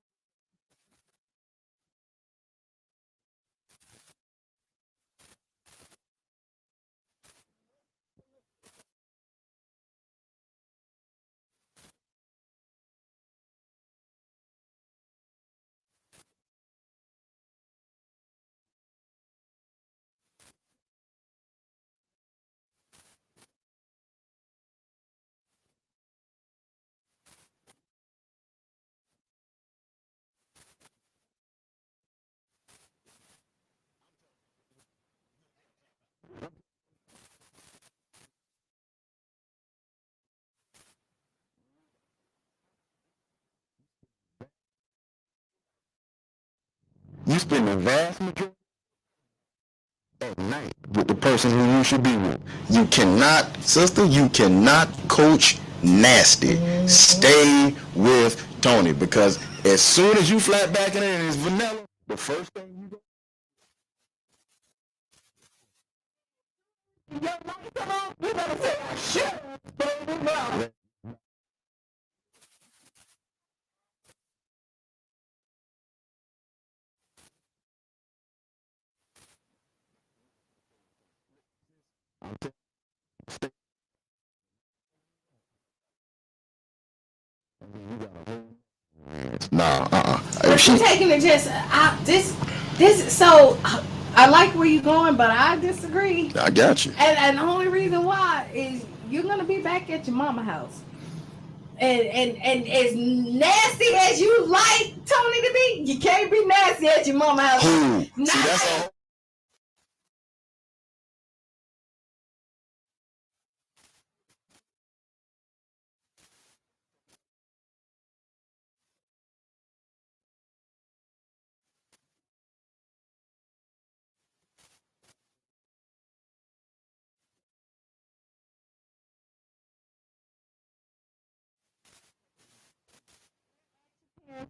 You spend the vast majority at night with the person who you should be with. You cannot coach nasty. Stay with Tony, because as soon as you flat back in it and it's vanilla, the first thing you go. You better say, shit, baby. She's taking it just this. So I like where you're going, but I disagree. I got you. And the only reason why is you're gonna be back at your mama house. And as nasty as you like Tony to be, you can't be nasty at your mama house. See, that's all.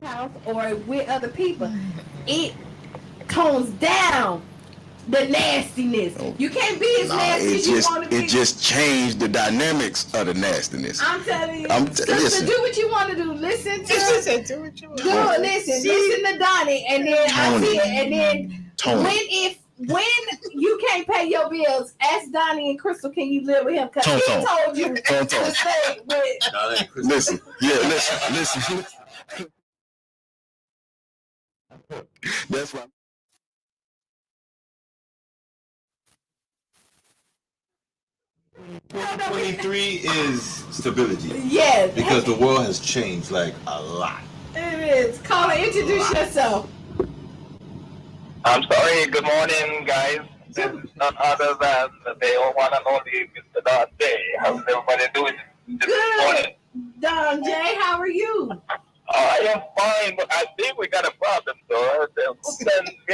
House or with other people, it tones down the nastiness. You can't be as nasty as you want to be. It just changed the dynamics of the nastiness. I'm telling you, listen. do what you want to do. Listen to do what you want to do. Listen to Donnie, and then Tony. I see it, and then Tony. when you can't pay your bills, ask Donnie and Crystal, can you live with him? Because he told you to stay with. Listen. That's right. '23 is stability. Yes. Because the world has changed like a lot. It is. Caller, introduce yourself. I'm sorry. Good morning, guys. This is none other than the one and only Mr. Don J. How's everybody doing this morning? Don J, how are you? I am fine, but I think we got a problem, sir. We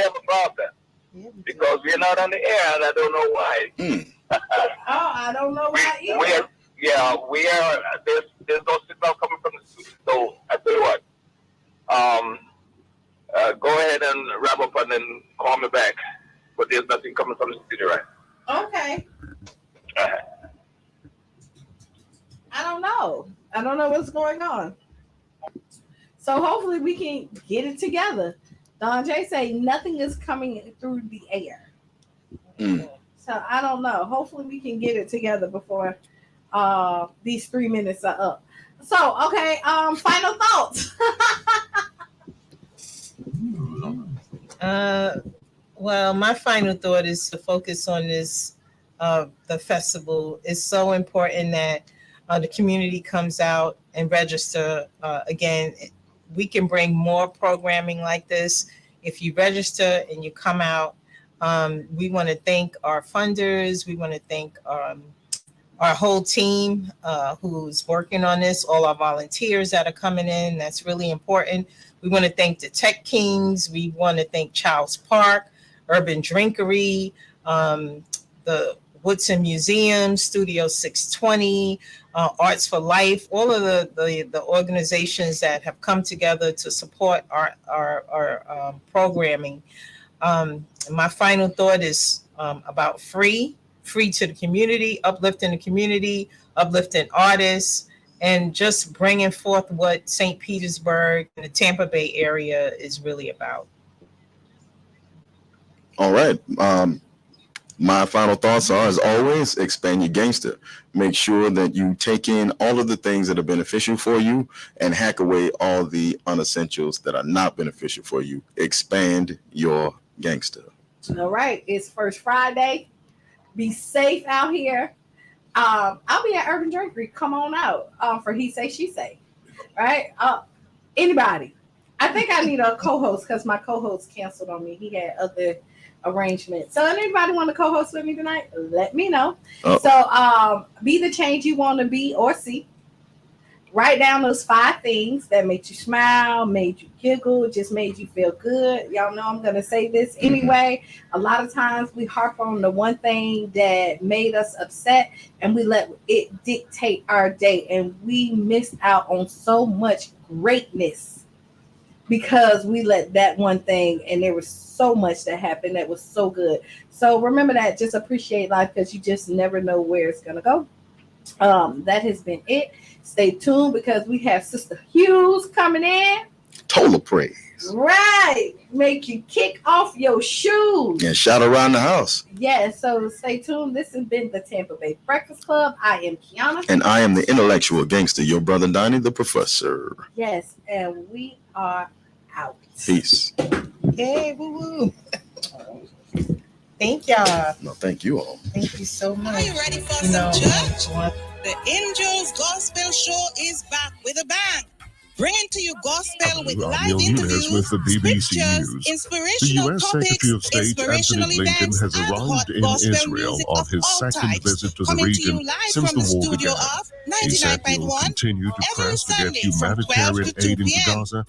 have a problem. Because we're not on the air, and I don't know why. I don't know why either. We are. There's no signal coming from the studio. So I tell you what. Go ahead and wrap up and then call me back. But there's nothing coming from the studio, right? Okay. I don't know what's going on. So hopefully we can get it together. Don J say nothing is coming through the air. So I don't know. Hopefully we can get it together before these 3 minutes are up. So okay, final thoughts. Well, my final thought is to focus on this. The festival is so important that the community comes out and register. Again, we can bring more programming like this if you register and you come out. We want to thank our funders. We want to thank our whole team who's working on this, all our volunteers that are coming in. That's really important. We want to thank the Tech Kings. We want to thank Child's Park, Urban Drinkery, the Woodson Museum, Studio 620, Arts for Life, all of the organizations that have come together to support our programming. My final thought is about free to the community, uplifting the community, uplifting artists, and just bringing forth what St. Petersburg and the Tampa Bay area is really about. All right. My final thoughts are, as always, expand your gangster. Make sure that you take in all of the things that are beneficial for you and hack away all the unessentials that are not beneficial for you. Expand your gangster. All right. It's First Friday. Be safe out here. I'll be at Urban Drinkery. Come on out for He Say, She Say. Right? Anybody. I think I need a co-host because my co-host canceled on me. He had other arrangements. So anybody want to co-host with me tonight? Let me know. So be the change you want to be or see. Write down those 5 things that made you smile, made you giggle, just made you feel good. Y'all know I'm going to say this anyway. A lot of times we harp on the one thing that made us upset and we let it dictate our day, and we missed out on so much greatness because we let that one thing, and there was so much that happened that was so good. So remember that. Just appreciate life because you just never know where it's going to go. That has been it. Stay tuned because we have Sister Hughes coming in. Total praise. Right. Make you kick off your shoes. And shout around the house. Yes. So stay tuned. This has been the Tampa Bay Breakfast Club. I am Kiana. And I am the intellectual gangster, your brother Donnie, the professor. Yes. And we are out. Peace. Hey, woo-woo. Thank y'all. No, thank you all. Thank you so much. Are you ready for some church? The Angels Gospel Show is back with a bang. Bringing to you gospel with live interviews, with the BBC scriptures, News. inspirational The U.S. topics, Secretary of State inspirational Anthony Blinken events, has and hot arrived in gospel Israel music on of his all second types. visit to the Coming to region you live since from the the war studio began. of He said he will 99.1 continue to every press to get Sunday from 12 humanitarian to 2 aid into p.m. Gaza